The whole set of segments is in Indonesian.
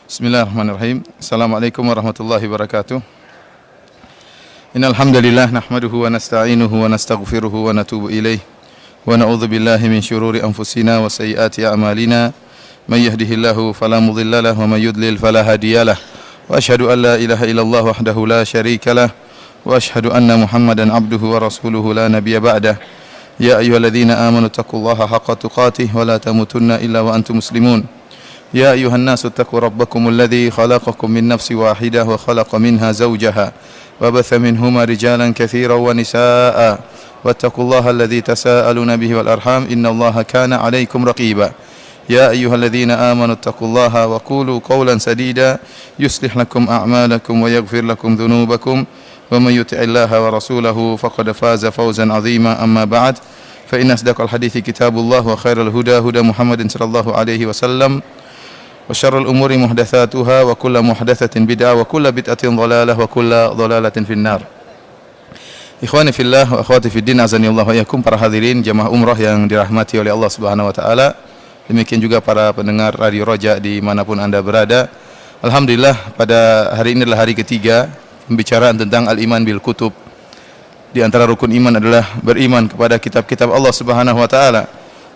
Bismillahirrahmanirrahim. Assalamualaikum warahmatullahi wabarakatuh. Innal hamdalillah nahmaduhu wa nasta'inuhu wa nastaghfiruhu wa natubu ilaih wa na'udzu billahi min syururi anfusina wa sayyiati a'malina. May yahdihillahu fala mudhillalah wa may yudlil fala hadiyalah. Wa asyhadu an la ilaha illallah wahdahu la syarikalah wa asyhadu anna Muhammadan abduhu wa rasuluhu la nabiyya ba'dah. Ya ayyuhalladzina amanu taqullaha haqqa tuqatih wa la tamutunna illa wa antum muslimun. يا أيها الناس اتقوا ربكم الذي خلقكم من نفس واحدة وخلق منها زوجها وبث منهما رجالا كثيرا ونساء واتقوا الله الذي تساءلون به والأرحام إن الله كان عليكم رقيبا يا أيها الذين آمنوا اتقوا الله وقولوا قولا سديدا يصلح لكم أعمالكم ويغفر لكم ذنوبكم ومن يطع الله ورسوله فقد فاز فوزا عظيما أما بعد فإن أصدق الحديث كتاب الله وخير الهدى هدى محمد صلى الله عليه وسلم وشر الأمور محدثاتها وكل محدثة بدعة وكل بدعة ضلالة وكل ضلالة في النار. Ikhwani fillah wa akhwati fiddin azanillahu wa iyyakum, para hadirin jamaah umrah yang dirahmati oleh Allah Subhanahu wa taala. Demikian juga para pendengar Radio Roja dimanapun Anda berada. Alhamdulillah, pada hari ini adalah hari ketiga pembicaraan tentang al-iman bil kutub. Di antara rukun iman adalah beriman kepada kitab-kitab Allah Subhanahu wa taala.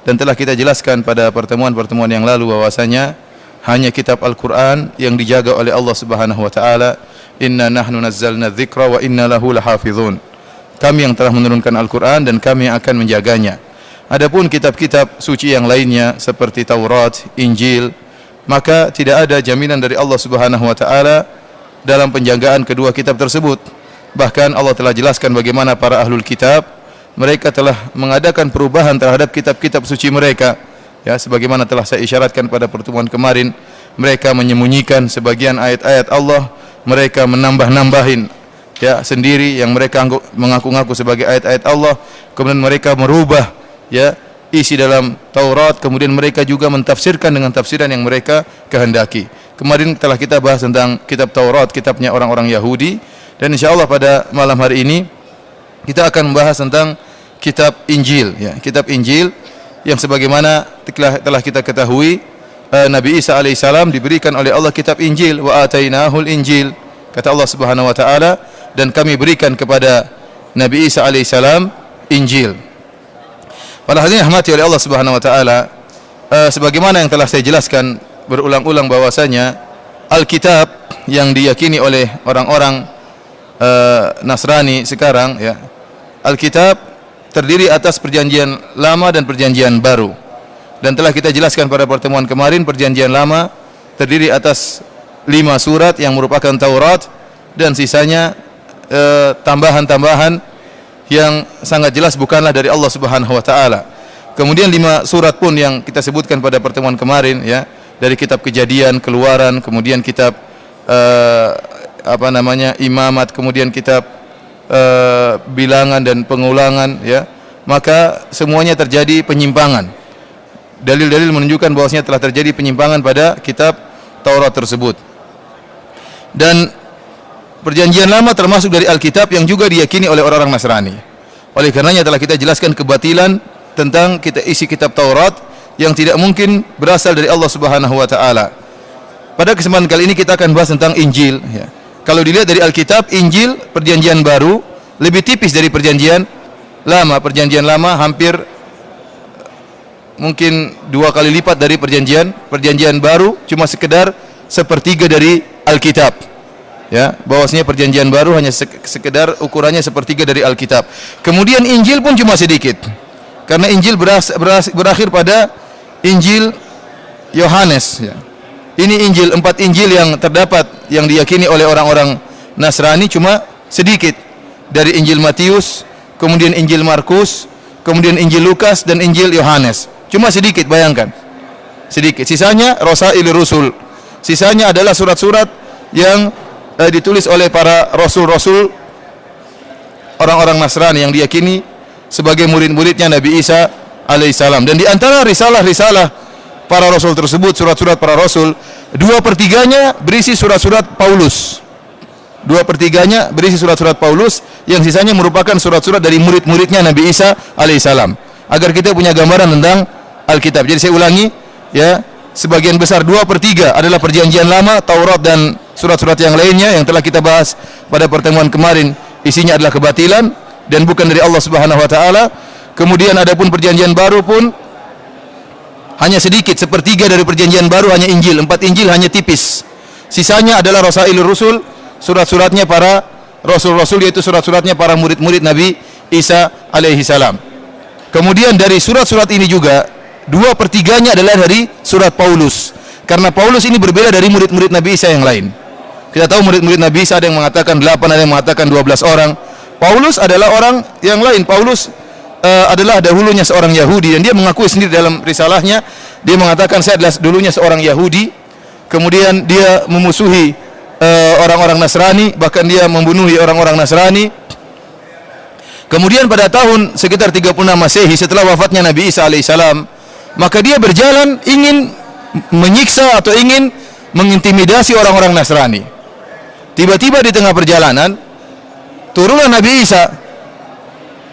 Dan telah kita jelaskan pada pertemuan-pertemuan yang lalu bahwasanya hanya kitab Al-Quran yang dijaga oleh Allah Subhanahu wa taala. Inna nahnu nazzalna dzikra wa inna lahu lahafizun. Kami yang telah menurunkan Al-Quran dan kami yang akan menjaganya. Adapun kitab-kitab suci yang lainnya seperti Taurat, Injil, maka tidak ada jaminan dari Allah Subhanahu wa taala dalam penjagaan kedua kitab tersebut. Bahkan Allah telah jelaskan bagaimana para ahlul kitab mereka telah mengadakan perubahan terhadap kitab-kitab suci mereka. Ya, sebagaimana telah saya isyaratkan pada pertemuan kemarin, mereka menyembunyikan sebagian ayat-ayat Allah, mereka menambah-nambahin ya sendiri yang mereka mengaku-ngaku sebagai ayat-ayat Allah, kemudian mereka merubah ya isi dalam Taurat, kemudian mereka juga mentafsirkan dengan tafsiran yang mereka kehendaki. Kemarin telah kita bahas tentang kitab Taurat, kitabnya orang-orang Yahudi, dan insyaallah pada malam hari ini kita akan membahas tentang kitab Injil ya, kitab Injil yang sebagaimana telah kita ketahui, Nabi Isa alaihissalam diberikan oleh Allah kitab Injil, wa atainahul Injil, kata Allah Subhanahu wa taala, dan kami berikan kepada Nabi Isa alaihissalam Injil. Para hadirin rahmati oleh Allah Subhanahu wa taala, sebagaimana yang telah saya jelaskan berulang-ulang bahwasanya Alkitab yang diyakini oleh orang-orang Nasrani sekarang ya, Alkitab terdiri atas perjanjian lama dan perjanjian baru. Dan telah kita jelaskan pada pertemuan kemarin, perjanjian lama terdiri atas 5 surat yang merupakan Taurat, dan sisanya tambahan-tambahan yang sangat jelas bukanlah dari Allah Subhanahu wa taala. Kemudian 5 surat pun yang kita sebutkan pada pertemuan kemarin ya, dari kitab Kejadian, Keluaran, kemudian kitab Imamat, kemudian kitab bilangan dan pengulangan ya, maka semuanya terjadi penyimpangan. Dalil-dalil menunjukkan bahwasanya telah terjadi penyimpangan pada kitab Taurat tersebut. Dan perjanjian lama termasuk dari Alkitab yang juga diyakini oleh orang-orang Nasrani. Oleh karenanya telah kita jelaskan kebatilan tentang isi kitab Taurat yang tidak mungkin berasal dari Allah Subhanahu wa taala. Pada kesempatan kali ini kita akan bahas tentang Injil ya. Kalau dilihat dari Alkitab, Injil perjanjian baru lebih tipis dari perjanjian lama. Perjanjian lama hampir mungkin 2 kali lipat dari perjanjian baru, cuma sekedar sepertiga dari Alkitab. Ya, bahwasanya perjanjian baru hanya sekedar ukurannya sepertiga dari Alkitab. Kemudian Injil pun cuma sedikit. Karena Injil berakhir pada Injil Yohanes ya. Ini Injil, 4 Injil yang terdapat yang diyakini oleh orang-orang Nasrani cuma sedikit. Dari Injil Matius, kemudian Injil Markus, kemudian Injil Lukas dan Injil Yohanes. Cuma sedikit, bayangkan. Sedikit. Sisanya Rasail Rusul. Sisanya adalah surat-surat yang ditulis oleh para rasul-rasul orang-orang Nasrani yang diyakini sebagai murid-muridnya Nabi Isa alaihissalam. Dan di antara risalah-risalah para rasul tersebut, surat-surat para rasul, 2/3-nya berisi surat-surat Paulus. 2/3-nya berisi surat-surat Paulus, yang sisanya merupakan surat-surat dari murid-muridnya Nabi Isa alaihissalam. Agar kita punya gambaran tentang Alkitab. Jadi saya ulangi ya, sebagian besar 2/3 adalah perjanjian lama, Taurat dan surat-surat yang lainnya yang telah kita bahas pada pertemuan kemarin, isinya adalah kebatilan dan bukan dari Allah Subhanahu wa taala. Kemudian adapun perjanjian baru pun hanya sedikit, 1/3 dari perjanjian baru hanya Injil, 4 Injil hanya tipis. Sisanya adalah Rasailur Rusul, surat-suratnya para rasul-rasul, yaitu surat-suratnya para murid-murid Nabi Isa alaihi salam. Kemudian dari surat-surat ini juga 2/3-nya adalah dari surat Paulus. Karena Paulus ini berbeda dari murid-murid Nabi Isa yang lain. Kita tahu murid-murid Nabi Isa ada yang mengatakan 8, ada yang mengatakan 12 orang. Paulus adalah orang yang lain. Paulus adalah dahulunya seorang Yahudi dan dia mengakui sendiri dalam risalahnya, dia mengatakan saya adalah dulunya seorang Yahudi, kemudian dia memusuhi orang-orang Nasrani, bahkan dia membunuhi orang-orang Nasrani. Kemudian pada tahun sekitar 36 Masehi setelah wafatnya Nabi Isa alaihissalam, maka dia berjalan ingin menyiksa atau ingin mengintimidasi orang-orang Nasrani. Tiba-tiba di tengah perjalanan turunlah Nabi Isa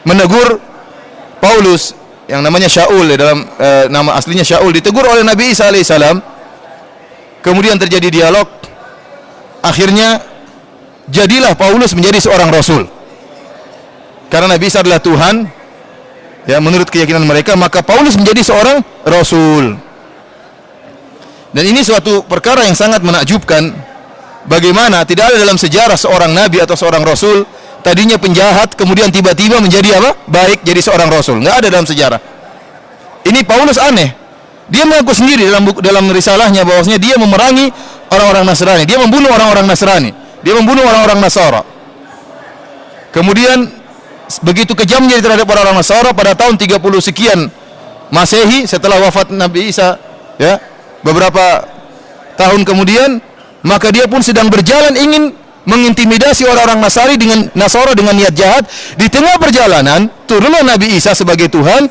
menegur Paulus yang namanya Shaul, dalam nama aslinya Shaul, ditegur oleh Nabi Isa alaihissalam. Kemudian terjadi dialog. Akhirnya jadilah Paulus menjadi seorang rasul. Karena Nabi Isa adalah Tuhan, ya menurut keyakinan mereka, maka Paulus menjadi seorang rasul. Dan ini suatu perkara yang sangat menakjubkan. Bagaimana tidak ada dalam sejarah seorang nabi atau seorang rasul tadinya penjahat kemudian tiba-tiba menjadi apa? Baik, jadi seorang rasul. Enggak ada dalam sejarah. Ini Paulus aneh. Dia mengaku sendiri dalam risalahnya bahwasanya dia memerangi orang-orang Nasrani, dia membunuh orang-orang Nasrani, dia membunuh orang-orang Nasara. Kemudian begitu kejamnya terhadap orang-orang Nasara pada tahun 30 sekian Masehi setelah wafat Nabi Isa, ya, beberapa tahun kemudian, maka dia pun sedang berjalan ingin mengintimidasi orang-orang Nasara dengan niat jahat. Di tengah perjalanan turunlah Nabi Isa sebagai Tuhan,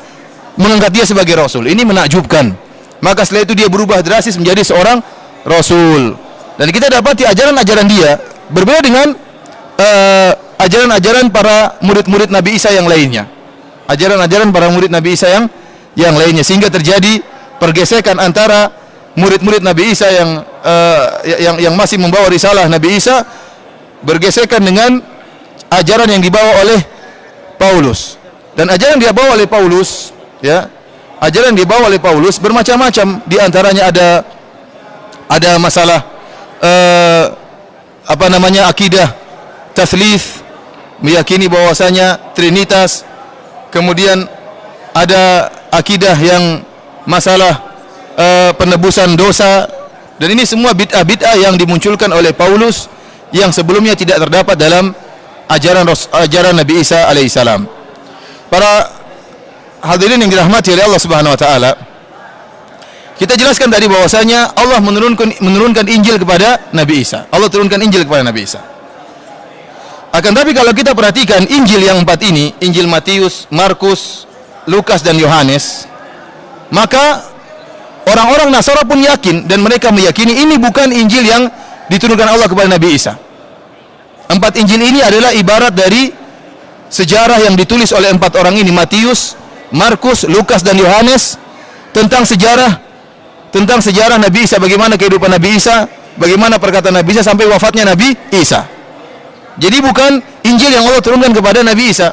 mengangkat dia sebagai rasul. Ini menakjubkan. Maka setelah itu dia berubah drastis menjadi seorang rasul. Dan kita dapati ajaran-ajaran dia berbeda dengan ajaran-ajaran para murid-murid Nabi Isa yang lainnya. Ajaran-ajaran para murid Nabi Isa yang lainnya, sehingga terjadi pergesekan antara murid-murid Nabi Isa yang masih membawa risalah Nabi Isa bergesekan dengan ajaran yang dibawa oleh Paulus. Dan ajaran yang dibawa oleh Paulus, ya, ajaran yang dibawa oleh Paulus bermacam-macam. Di antaranya ada masalah akidah tatslits, meyakini bahwasanya trinitas. Kemudian ada akidah yang masalah penebusan dosa. Dan ini semua bid'ah-bid'ah yang dimunculkan oleh Paulus yang sebelumnya tidak terdapat dalam ajaran Nabi Isa alaihissalam. Para hadirin yang dirahmati oleh Allah Subhanahu wa taala, kita jelaskan tadi bahwasanya Allah menurunkan Injil kepada Nabi Isa. Allah turunkan Injil kepada Nabi Isa. Akan tapi kalau kita perhatikan Injil yang 4 ini, Injil Matius, Markus, Lukas dan Yohanes, maka orang-orang Nasara pun yakin dan mereka meyakini ini bukan Injil yang diturunkan Allah kepada Nabi Isa. 4 Injil ini adalah ibarat dari sejarah yang ditulis oleh 4 orang ini, Matius, Markus, Lukas dan Yohanes, tentang sejarah Nabi Isa, bagaimana kehidupan Nabi Isa, bagaimana perkataan Nabi Isa sampai wafatnya Nabi Isa. Jadi bukan Injil yang Allah turunkan kepada Nabi Isa.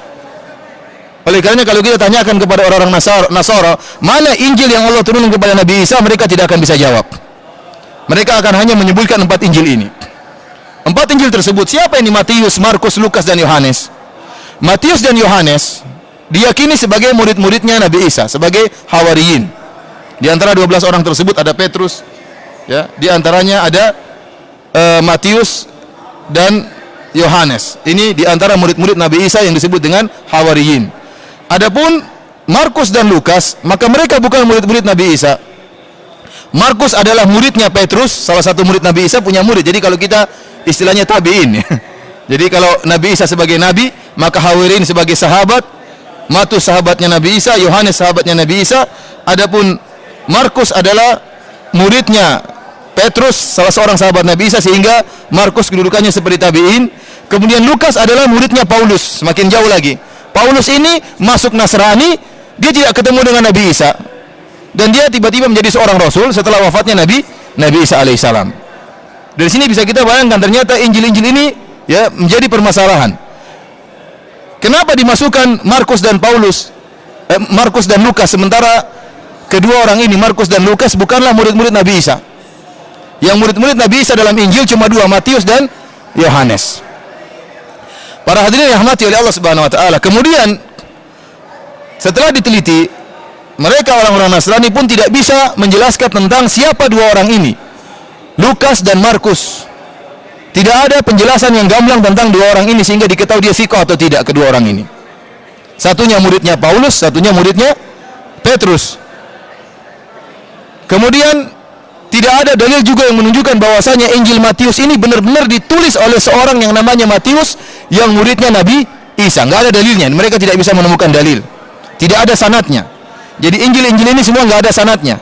Oleh karena kalau kita tanyakan kepada orang-orang Nasara, mana Injil yang Allah turunkan kepada Nabi Isa, mereka tidak akan bisa jawab. Mereka akan hanya menyebutkan 4 Injil ini. 4 Injil tersebut, siapa ini? Matius, Markus, Lukas dan Yohanes. Matius dan Yohanes diyakini sebagai murid-muridnya Nabi Isa, sebagai hawariyin. Di antara 12 orang tersebut ada Petrus, ya, di antaranya ada Matius dan Yohanes. Ini di antara murid-murid Nabi Isa yang disebut dengan hawariyin. Adapun Markus dan Lukas, maka mereka bukan murid-murid Nabi Isa. Markus adalah muridnya Petrus, salah satu murid Nabi Isa punya murid. Jadi kalau kita istilahnya tabi'in, ya. Jadi kalau Nabi Isa sebagai nabi, maka hawariyin sebagai sahabat. Matius sahabatnya Nabi Isa, Yohanes sahabatnya Nabi Isa. Adapun Markus adalah muridnya Petrus, salah seorang sahabat Nabi Isa, sehingga Markus kedudukannya seperti tabi'in. Kemudian Lukas adalah muridnya Paulus, semakin jauh lagi. Paulus ini masuk Nasrani, dia tidak ketemu dengan Nabi Isa. dan dia tiba-tiba menjadi seorang rasul setelah wafatnya Nabi Isa alaihissalam. Dari sini bisa kita bayangkan ternyata Injil-Injil ini ya menjadi permasalahan. Kenapa dimasukkan Markus dan Lukas, sementara kedua orang ini, Markus dan Lukas, bukanlah murid-murid Nabi Isa. Yang murid-murid Nabi Isa dalam Injil cuma dua, Matius dan Yohanes. Para hadirin yang dirahmati oleh Allah Subhanahu wa taala. Kemudian setelah diteliti, mereka orang-orang Nasrani pun tidak bisa menjelaskan tentang siapa dua orang ini, Lukas dan Markus. Tidak ada penjelasan yang gamblang tentang dua orang ini sehingga diketahui dia thiqah atau tidak kedua orang ini. Satunya muridnya Paulus, satunya muridnya Petrus. Kemudian tidak ada dalil juga yang menunjukkan bahwasanya Injil Matius ini benar-benar ditulis oleh seorang yang namanya Matius yang muridnya Nabi Isa. Nggak ada dalilnya, mereka tidak bisa menemukan dalil. Tidak ada sanadnya. Jadi Injil-Injil ini semua nggak ada sanadnya.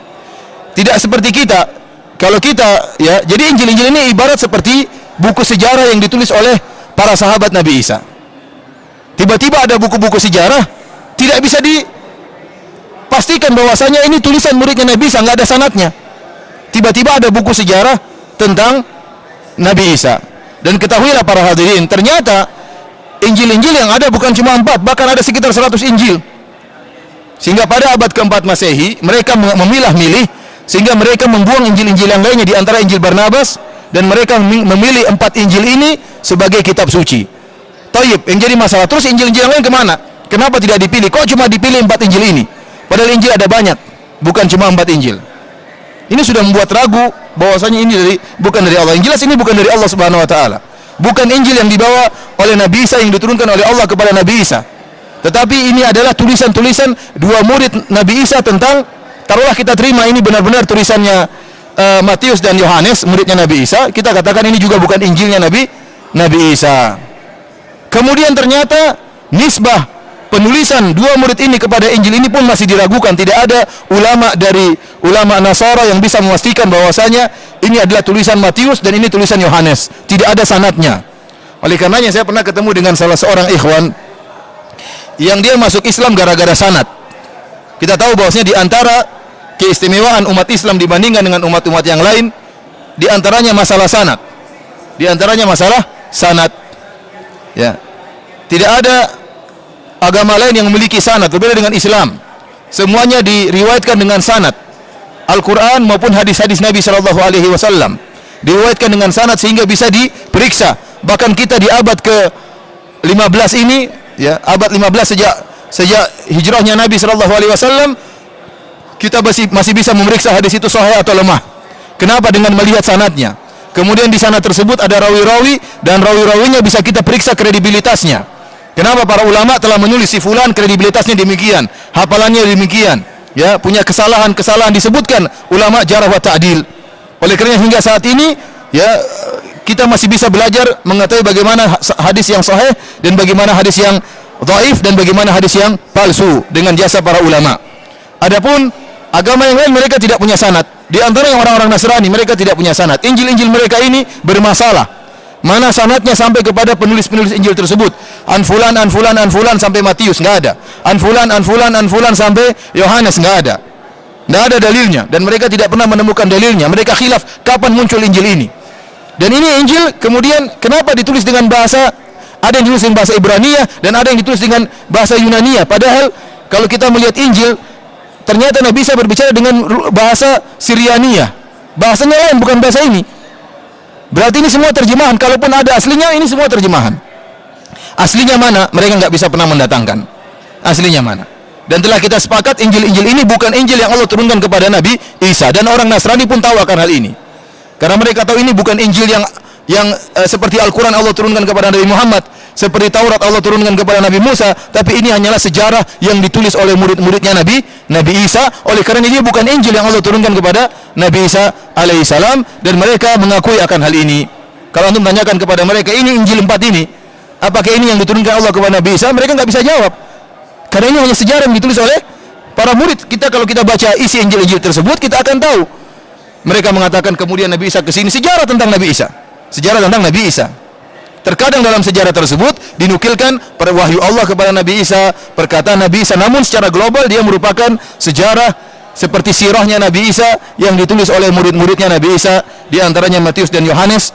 Tidak seperti kita. Kalau kita ya, jadi Injil-Injil ini ibarat seperti buku sejarah yang ditulis oleh para sahabat Nabi Isa. Tiba-tiba ada buku-buku sejarah, tidak bisa dipastikan bahwasanya ini tulisan muridnya Nabi Isa, nggak ada sanadnya. Tiba-tiba ada buku sejarah tentang Nabi Isa. Dan ketahuilah para hadirin, ternyata Injil-Injil yang ada bukan cuma 4, bahkan ada sekitar 100 Injil. Sehingga pada abad keempat Masehi, mereka memilah-milih, sehingga mereka membuang Injil-Injil yang lainnya, di antara Injil Barnabas, dan mereka memilih 4 Injil ini sebagai kitab suci. Taib, yang jadi masalah, terus Injil-Injil yang lain kemana? Kenapa tidak dipilih? Kok cuma dipilih 4 Injil ini? Padahal Injil ada banyak, bukan cuma 4 Injil. Ini sudah membuat ragu bahwasanya ini bukan dari Allah. Yang jelas ini bukan dari Allah Subhanahu wa taala. Bukan Injil yang dibawa oleh Nabi Isa, yang diturunkan oleh Allah kepada Nabi Isa. Tetapi ini adalah tulisan-tulisan dua murid Nabi Isa tentang, taruhlah kita terima ini benar-benar tulisannya Matius dan Yohanes, muridnya Nabi Isa, kita katakan ini juga bukan Injilnya Nabi Isa. Kemudian ternyata nisbah penulisan dua murid ini kepada Injil ini pun masih diragukan. Tidak ada ulama dari ulama Nasara yang bisa memastikan bahwasanya ini adalah tulisan Matius dan ini tulisan Yohanes. Tidak ada sanadnya. Oleh karenanya saya pernah ketemu dengan salah seorang ikhwan yang dia masuk Islam gara-gara sanad. Kita tahu bahwasanya di antara keistimewaan umat Islam dibandingkan dengan umat-umat yang lain, di antaranya masalah sanad. Di antaranya masalah sanad. Ya. Tidak ada agama lain yang memiliki sanad, berbeda dengan Islam. Semuanya diriwayatkan dengan sanad. Al-Qur'an maupun hadis-hadis Nabi sallallahu alaihi wasallam diriwayatkan dengan sanad sehingga bisa diperiksa. Bahkan kita di abad ke-15 ini, ya, abad 15 sejak hijrahnya Nabi sallallahu alaihi wasallam, kita masih bisa memeriksa hadis itu sahih atau lemah. Kenapa? Dengan melihat sanadnya. Kemudian di sanad tersebut ada rawi-rawi, dan rawi-rawinya bisa kita periksa kredibilitasnya. Kenapa? Para ulama telah menulis si fulan kredibilitasnya demikian, hafalannya demikian, ya, punya kesalahan-kesalahan disebutkan ulama jarh wa ta'dil. Oleh karena hingga saat ini, ya, kita masih bisa belajar mengetahui bagaimana hadis yang sahih dan bagaimana hadis yang dhaif dan bagaimana hadis yang palsu dengan jasa para ulama. Adapun agama yang lain mereka tidak punya sanad. Di antara yang orang-orang Nasrani mereka tidak punya sanad. Injil-Injil mereka ini bermasalah. Mana sanadnya sampai kepada penulis-penulis Injil tersebut? An fulan sampai Matius, nggak ada. An fulan sampai Yohanes, nggak ada. Nggak ada dalilnya, dan mereka tidak pernah menemukan dalilnya. Mereka khilaf kapan muncul Injil ini. Dan ini Injil kemudian kenapa ditulis dengan bahasa, ada yang ditulis dengan bahasa Ibrania dan ada yang ditulis dengan bahasa Yunania. Padahal kalau kita melihat Injil, ternyata Nabi Isa berbicara dengan bahasa Syriania. Bahasanya lain, bukan bahasa ini. Berarti ini semua terjemahan. Kalaupun ada aslinya, ini semua terjemahan. Aslinya mana? Mereka nggak bisa pernah mendatangkan. Aslinya mana? Dan telah kita sepakat Injil-Injil ini bukan Injil yang Allah turunkan kepada Nabi Isa. Dan orang Nasrani pun tahu akan hal ini. Karena mereka tahu ini bukan Injil yang seperti Al-Quran Allah turunkan kepada Nabi Muhammad, seperti Taurat Allah turunkan kepada Nabi Musa, tapi ini hanyalah sejarah yang ditulis oleh murid-muridnya Nabi Isa. Oleh karena ini bukan Injil yang Allah turunkan kepada Nabi Isa alaihissalam, dan mereka mengakui akan hal ini. Kalau antum tanyakan kepada mereka, ini Injil 4 ini, apakah ini yang diturunkan Allah kepada Nabi Isa? Mereka nggak bisa jawab, karena ini hanya sejarah yang ditulis oleh para murid. Kalau kita baca isi Injil-Injil tersebut, kita akan tahu. Mereka mengatakan kemudian Nabi Isa kesini, sejarah tentang Nabi Isa. Sejarah tentang Nabi Isa. Terkadang dalam sejarah tersebut dinukilkan wahyu Allah kepada Nabi Isa, perkataan Nabi Isa, namun secara global dia merupakan sejarah seperti sirahnya Nabi Isa yang ditulis oleh murid-muridnya Nabi Isa, di antaranya Matius dan Yohanes.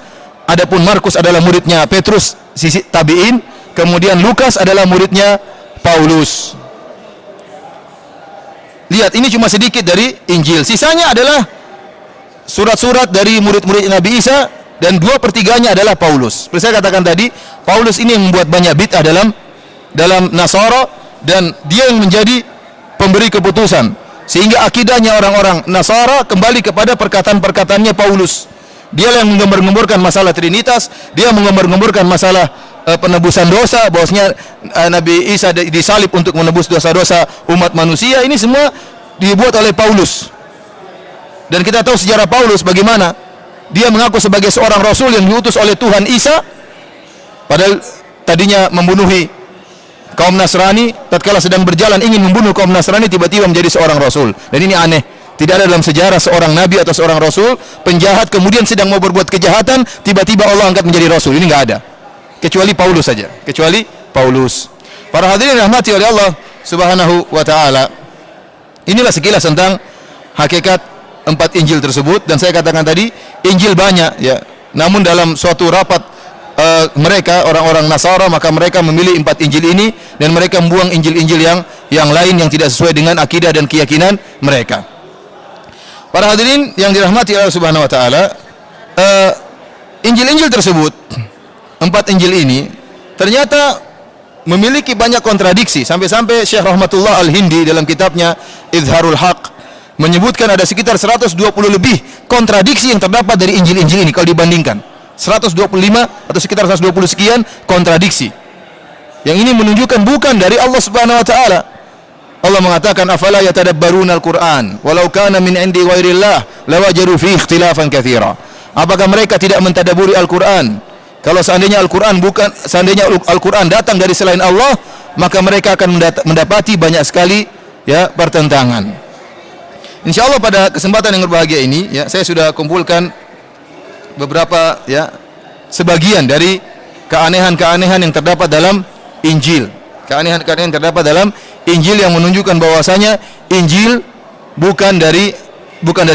Adapun Markus adalah muridnya Petrus, sisi tabi'in. Kemudian Lukas adalah muridnya Paulus. Lihat, ini cuma sedikit dari Injil. Sisanya adalah surat-surat dari murid-murid Nabi Isa, dan 2/3-nya adalah Paulus. Seperti saya katakan tadi, Paulus ini yang membuat banyak bid'ah dalam Nasara, dan dia yang menjadi pemberi keputusan, sehingga akidahnya orang-orang Nasara kembali kepada perkataan-perkataannya Paulus. Dia yang menggembar-gemborkan masalah Trinitas, dia menggembar-gemborkan masalah penebusan dosa, bahwasanya Nabi Isa disalib untuk menebus dosa-dosa umat manusia. Ini semua dibuat oleh Paulus. Dan kita tahu sejarah Paulus bagaimana dia mengaku sebagai seorang rasul yang diutus oleh Tuhan Isa, padahal tadinya membunuhi kaum Nasrani. Tatkala sedang berjalan ingin membunuh kaum Nasrani, tiba-tiba menjadi seorang rasul. Dan ini aneh, tidak ada dalam sejarah seorang nabi atau seorang rasul penjahat kemudian sedang mau berbuat kejahatan, tiba-tiba Allah angkat menjadi rasul. Ini nggak ada, kecuali Paulus saja, kecuali Paulus. Para hadirin rahmati oleh Allah Subhanahu wa taala, inilah sekilas tentang hakikat 4 Injil tersebut. Dan saya katakan tadi, Injil banyak ya, namun dalam suatu rapat mereka orang-orang Nasara, maka mereka memilih 4 Injil ini, dan mereka membuang Injil-Injil yang lain yang tidak sesuai dengan akidah dan keyakinan mereka. Para hadirin yang dirahmati Allah Subhanahu wa taala, Injil-Injil tersebut, 4 Injil ini ternyata memiliki banyak kontradiksi, sampai-sampai Syekh Rahmatullah Al-Hindi dalam kitabnya Izharul Haq menyebutkan ada sekitar 120 lebih kontradiksi yang terdapat dari Injil-Injil ini. Kalau dibandingkan 125 atau sekitar 120 sekian kontradiksi, yang ini menunjukkan bukan dari Allah Subhanahu wa taala. Allah mengatakan, afala yatadabbaruna al-Qur'an walau kana min indi ghairillah lawajadu fihi ikhtilafan katsira. Apakah mereka tidak mentadaburi Al-Qur'an? Kalau seandainya Al-Qur'an datang dari selain Allah, maka mereka akan mendapati banyak sekali ya pertentangan. Insyaallah pada kesempatan yang berbahagia ini ya, saya sudah kumpulkan beberapa ya sebagian dari keanehan-keanehan yang terdapat dalam Injil. Keanehan-keanehan yang terdapat dalam Injil yang menunjukkan bahwasanya Injil bukan dari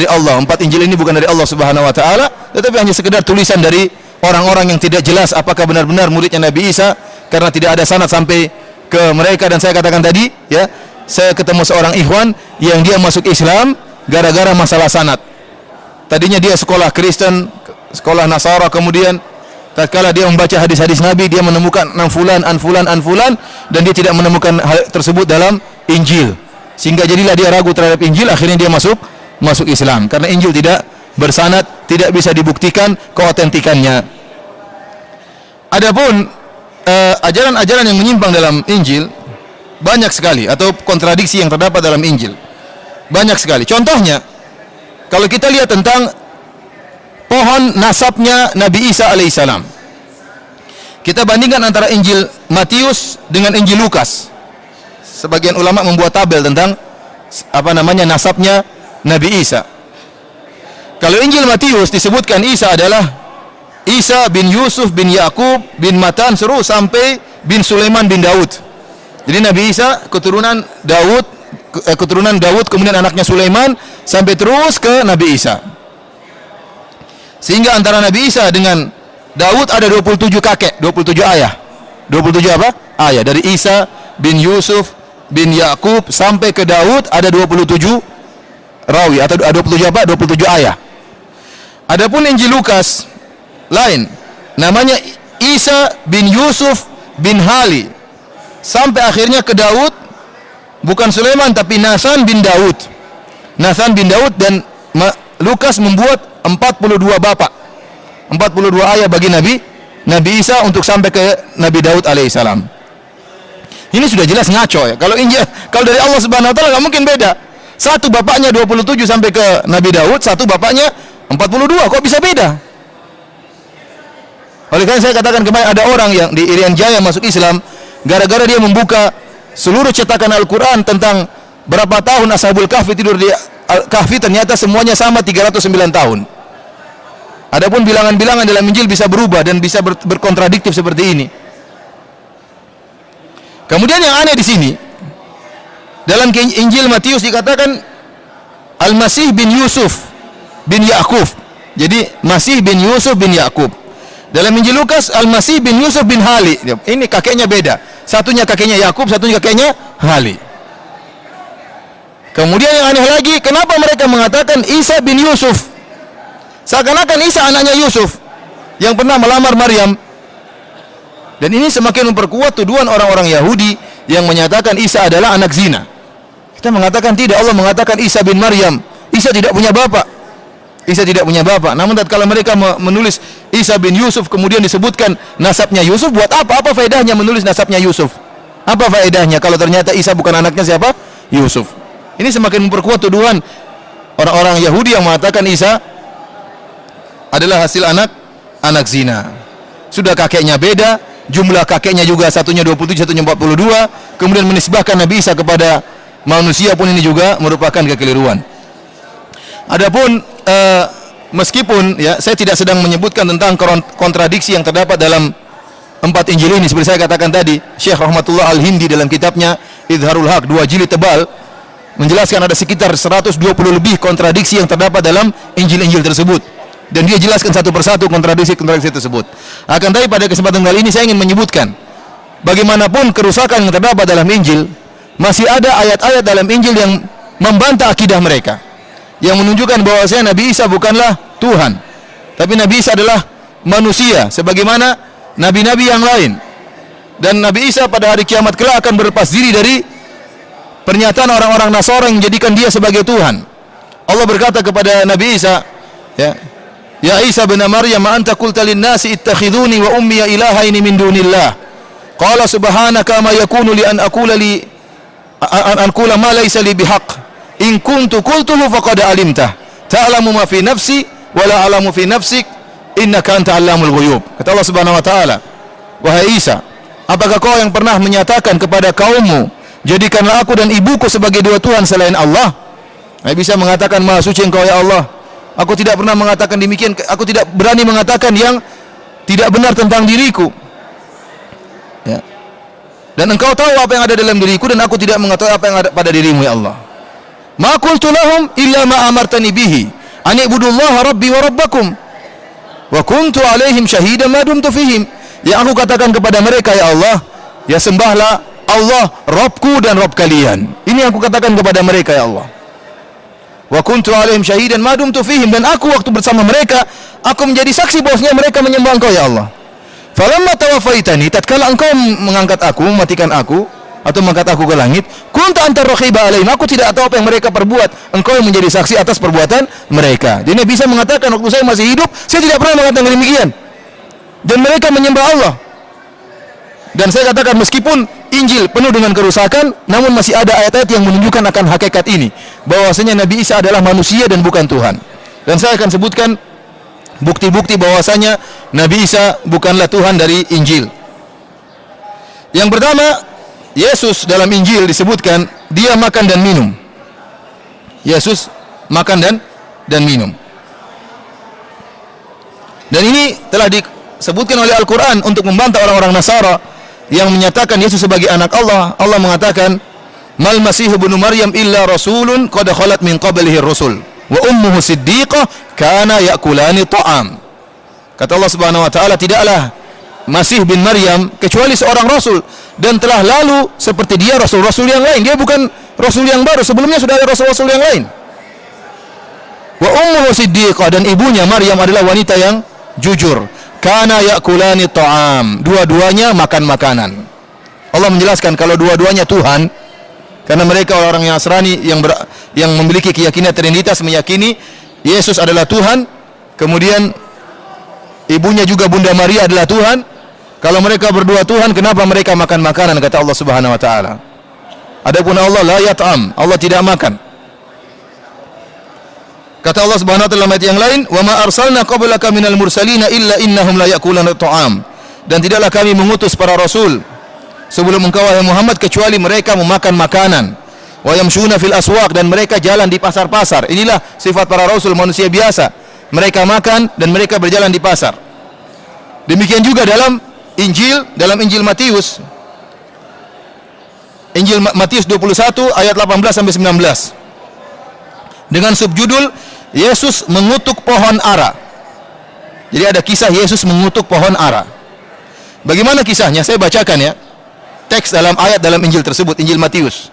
Allah. 4 Injil ini bukan dari Allah Subhanahu wa taala, tetapi hanya sekedar tulisan dari orang-orang yang tidak jelas apakah benar-benar muridnya Nabi Isa, karena tidak ada sanad sampai ke mereka. Dan saya katakan tadi ya, saya ketemu seorang ikhwan yang dia masuk Islam gara-gara masalah sanad. Tadinya dia sekolah Kristen, sekolah Nasara, kemudian tatkala dia membaca hadis-hadis Nabi, dia menemukan an fulan, dan dia tidak menemukan hal tersebut dalam Injil, sehingga jadilah dia ragu terhadap Injil. Akhirnya dia masuk Islam, karena Injil tidak bersanad, tidak bisa dibuktikan keotentikannya. Adapun ajaran-ajaran yang menyimpang dalam Injil banyak sekali, atau kontradiksi yang terdapat dalam Injil banyak sekali. Contohnya, kalau kita lihat tentang pohon nasabnya Nabi Isa alaihissalam, kita bandingkan antara Injil Matius dengan Injil Lukas. Sebagian ulama membuat tabel tentang nasabnya Nabi Isa. Kalau Injil Matius disebutkan Isa adalah Isa bin Yusuf bin Yakub bin Matan seru sampai bin Sulaiman bin Daud. Jadi Nabi Isa keturunan Daud, kemudian anaknya Sulaiman, sampai terus ke Nabi Isa. Sehingga antara Nabi Isa dengan Daud ada 27 kakek, 27 ayah. 27 apa? Ayah. Dari Isa bin Yusuf bin Yakub sampai ke Daud ada 27 rawi, atau 27 apa? 27 ayah. Adapun Injil Lukas lain, namanya Isa bin Yusuf bin Hali, sampai akhirnya ke Daud, bukan Sulaiman tapi Nathan bin Daud. Dan Lukas membuat 42 bapak, 42 ayah bagi Nabi Isa untuk sampai ke Nabi Daud alaihissalam. Ini sudah jelas ngaco ya. Kalau dari Allah Subhanahu wa taala nggak mungkin beda. Satu bapaknya 27 sampai ke Nabi Daud, satu bapaknya 42. Kok bisa beda? Oleh karena saya katakan kemarin, ada orang yang di Irian Jaya masuk Islam gara-gara dia membuka seluruh cetakan Al-Quran tentang berapa tahun Ashabul Kahfi tidur di Kahfi, ternyata semuanya sama 309 tahun. Adapun bilangan-bilangan dalam Injil bisa berubah dan bisa berkontradiktif seperti ini. Kemudian yang aneh di sini, dalam Injil Matius dikatakan Al-Masih bin Yusuf bin Ya'qub. Jadi Masih bin Yusuf bin Ya'qub. Dalam Injil Lukas Al-Masih bin Yusuf bin Hali. Ini kakeknya beda. Satunya kakeknya Ya'qub, satunya kakeknya Hali. Kemudian yang aneh lagi, kenapa mereka mengatakan Isa bin Yusuf? Seakan-akan Isa anaknya Yusuf yang pernah melamar Maryam. Dan ini semakin memperkuat tuduhan orang-orang Yahudi yang menyatakan Isa adalah anak zina. Kita mengatakan tidak, Allah mengatakan Isa bin Maryam. Isa tidak punya bapak. Isa tidak punya bapak. Namun tatkala mereka menulis Isa bin Yusuf kemudian disebutkan nasabnya Yusuf, buat apa? Apa faedahnya menulis nasabnya Yusuf? Apa faedahnya kalau ternyata Isa bukan anaknya siapa? Yusuf. Ini semakin memperkuat tuduhan orang-orang Yahudi yang mengatakan Isa adalah hasil anak zina. Sudah kakeknya beda, jumlah kakeknya juga satunya 27, satunya 42, kemudian menisbahkan Nabi Isa kepada manusia pun ini juga merupakan kekeliruan. Adapun meskipun ya saya tidak sedang menyebutkan tentang kontradiksi yang terdapat dalam 4 Injil ini, seperti saya katakan tadi, Syekh Rahmatullah Al-Hindi dalam kitabnya Idharul Haq 2 jilid tebal menjelaskan ada sekitar 120 lebih kontradiksi yang terdapat dalam Injil-Injil tersebut. Dan dia jelaskan satu persatu kontradiksi tersebut. Akan tapi pada kesempatan kali ini saya ingin menyebutkan bagaimanapun kerusakan yang terdapat dalam Injil, masih ada ayat-ayat dalam Injil yang membantah akidah mereka, yang menunjukkan bahwasanya Nabi Isa bukanlah Tuhan, tapi Nabi Isa adalah manusia sebagaimana nabi-nabi yang lain. Dan Nabi Isa pada hari kiamat kelak akan berlepas diri dari pernyataan orang-orang Nasara yang menjadikan dia sebagai Tuhan. Allah berkata kepada Nabi Isa, Ya Isa bin Maryam, anta qulta lin-nasi ittakhiduni wa ummi ilahaini min dunillah. Qala subhanaka ma yakunu li an aqula ma laysa li bihaq. In kuntu qultuhu faqad alimtah. Ta'lamu ma fi nafsi wa la a'lamu fi nafsik. Innaka anta 'allamul ghuyub. Kata Allah Subhanahu wa taala, wahai Isa, apakah kau yang pernah menyatakan kepada kaummu, jadikanlah aku dan ibuku sebagai dua Tuhan selain Allah? Nabi Isa mengatakan, Maha suci Engkau ya Allah. Aku tidak pernah mengatakan demikian. Aku tidak berani mengatakan yang tidak benar tentang diriku. Ya. Dan Engkau tahu apa yang ada dalam diriku, dan aku tidak mengetahui apa yang ada pada dirimu ya Allah. Ma qultu lahum illa ma amartani bihi an ibudullaha rabbi wa rabbakum wa kuntu alaihim syahidan ma dumtu fihim. Yang aku katakan kepada mereka ya Allah, ya sembahlah Allah Rabbku dan Rabb kalian. Ini yang aku katakan kepada mereka ya Allah. Wa kuntu alaihim syahidan ma dumtu fihim, dan aku waktu bersama mereka aku menjadi saksi bahwasanya mereka menyembah Engkau ya Allah. Falamma tawaffaitani, tatkala Engkau mengangkat aku, mematikan aku atau mengangkat aku ke langit, kunta anta raqiba alaihim, aku tidak tahu apa yang mereka perbuat, Engkau yang menjadi saksi atas perbuatan mereka. Jadi bisa mengatakan waktu saya masih hidup saya tidak pernah mengatakan demikian, dan mereka menyembah Allah. Dan saya katakan meskipun Injil penuh dengan kerusakan, namun masih ada ayat-ayat yang menunjukkan akan hakikat ini, bahwasanya Nabi Isa adalah manusia dan bukan Tuhan. Dan saya akan sebutkan bukti-bukti bahwasanya Nabi Isa bukanlah Tuhan dari Injil. Yang pertama, Yesus dalam Injil disebutkan dia makan dan minum. Yesus makan dan minum. Dan ini telah disebutkan oleh Al-Quran untuk membantah orang-orang Nasara yang menyatakan Yesus sebagai anak Allah. Allah mengatakan, Mal Masih ibnu Maryam illa rasulun qad khalat min qablihi ar-rusul wa ummuhu siddiqah kana ya'kulani ta'am. Kata Allah Subhanahu wa taala, tidaklah Masih bin Maryam kecuali seorang rasul, dan telah lalu seperti dia rasul-rasul yang lain. Dia bukan rasul yang baru, sebelumnya sudah ada rasul-rasul yang lain. Wa ummuhu siddiqah, dan ibunya Maryam adalah wanita yang jujur. Kana ya'kulani ta'am, dua-duanya makan makanan. Allah menjelaskan kalau dua-duanya Tuhan, karena mereka orang-orang Nasrani yang memiliki keyakinan Trinitas, meyakini Yesus adalah Tuhan, kemudian ibunya juga Bunda Maria adalah Tuhan. Kalau mereka berdua Tuhan, kenapa mereka makan makanan? Kata Allah Subhanahu wa taala. Adapun Allah la yat'am, Allah tidak makan. Kata Allah Subhanahu wa taala dalam ayat yang lain, "Wa ma arsalna qablaka minal mursalina illa innahum la ya'kuluna ta'am." Dan tidaklah kami mengutus para rasul sebelum engkau wahai Muhammad kecuali mereka memakan makanan. Wa yamshuna fil aswaq, dan mereka jalan di pasar-pasar. Inilah sifat para rasul, manusia biasa. Mereka makan dan mereka berjalan di pasar. Demikian juga dalam Injil Matius. Injil Matius 21 ayat 18 sampai 19. dengan subjudul Yesus mengutuk pohon ara. Jadi ada kisah Yesus mengutuk pohon ara. Bagaimana kisahnya? Saya bacakan ya. Teks dalam ayat dalam Injil tersebut, Injil Matius.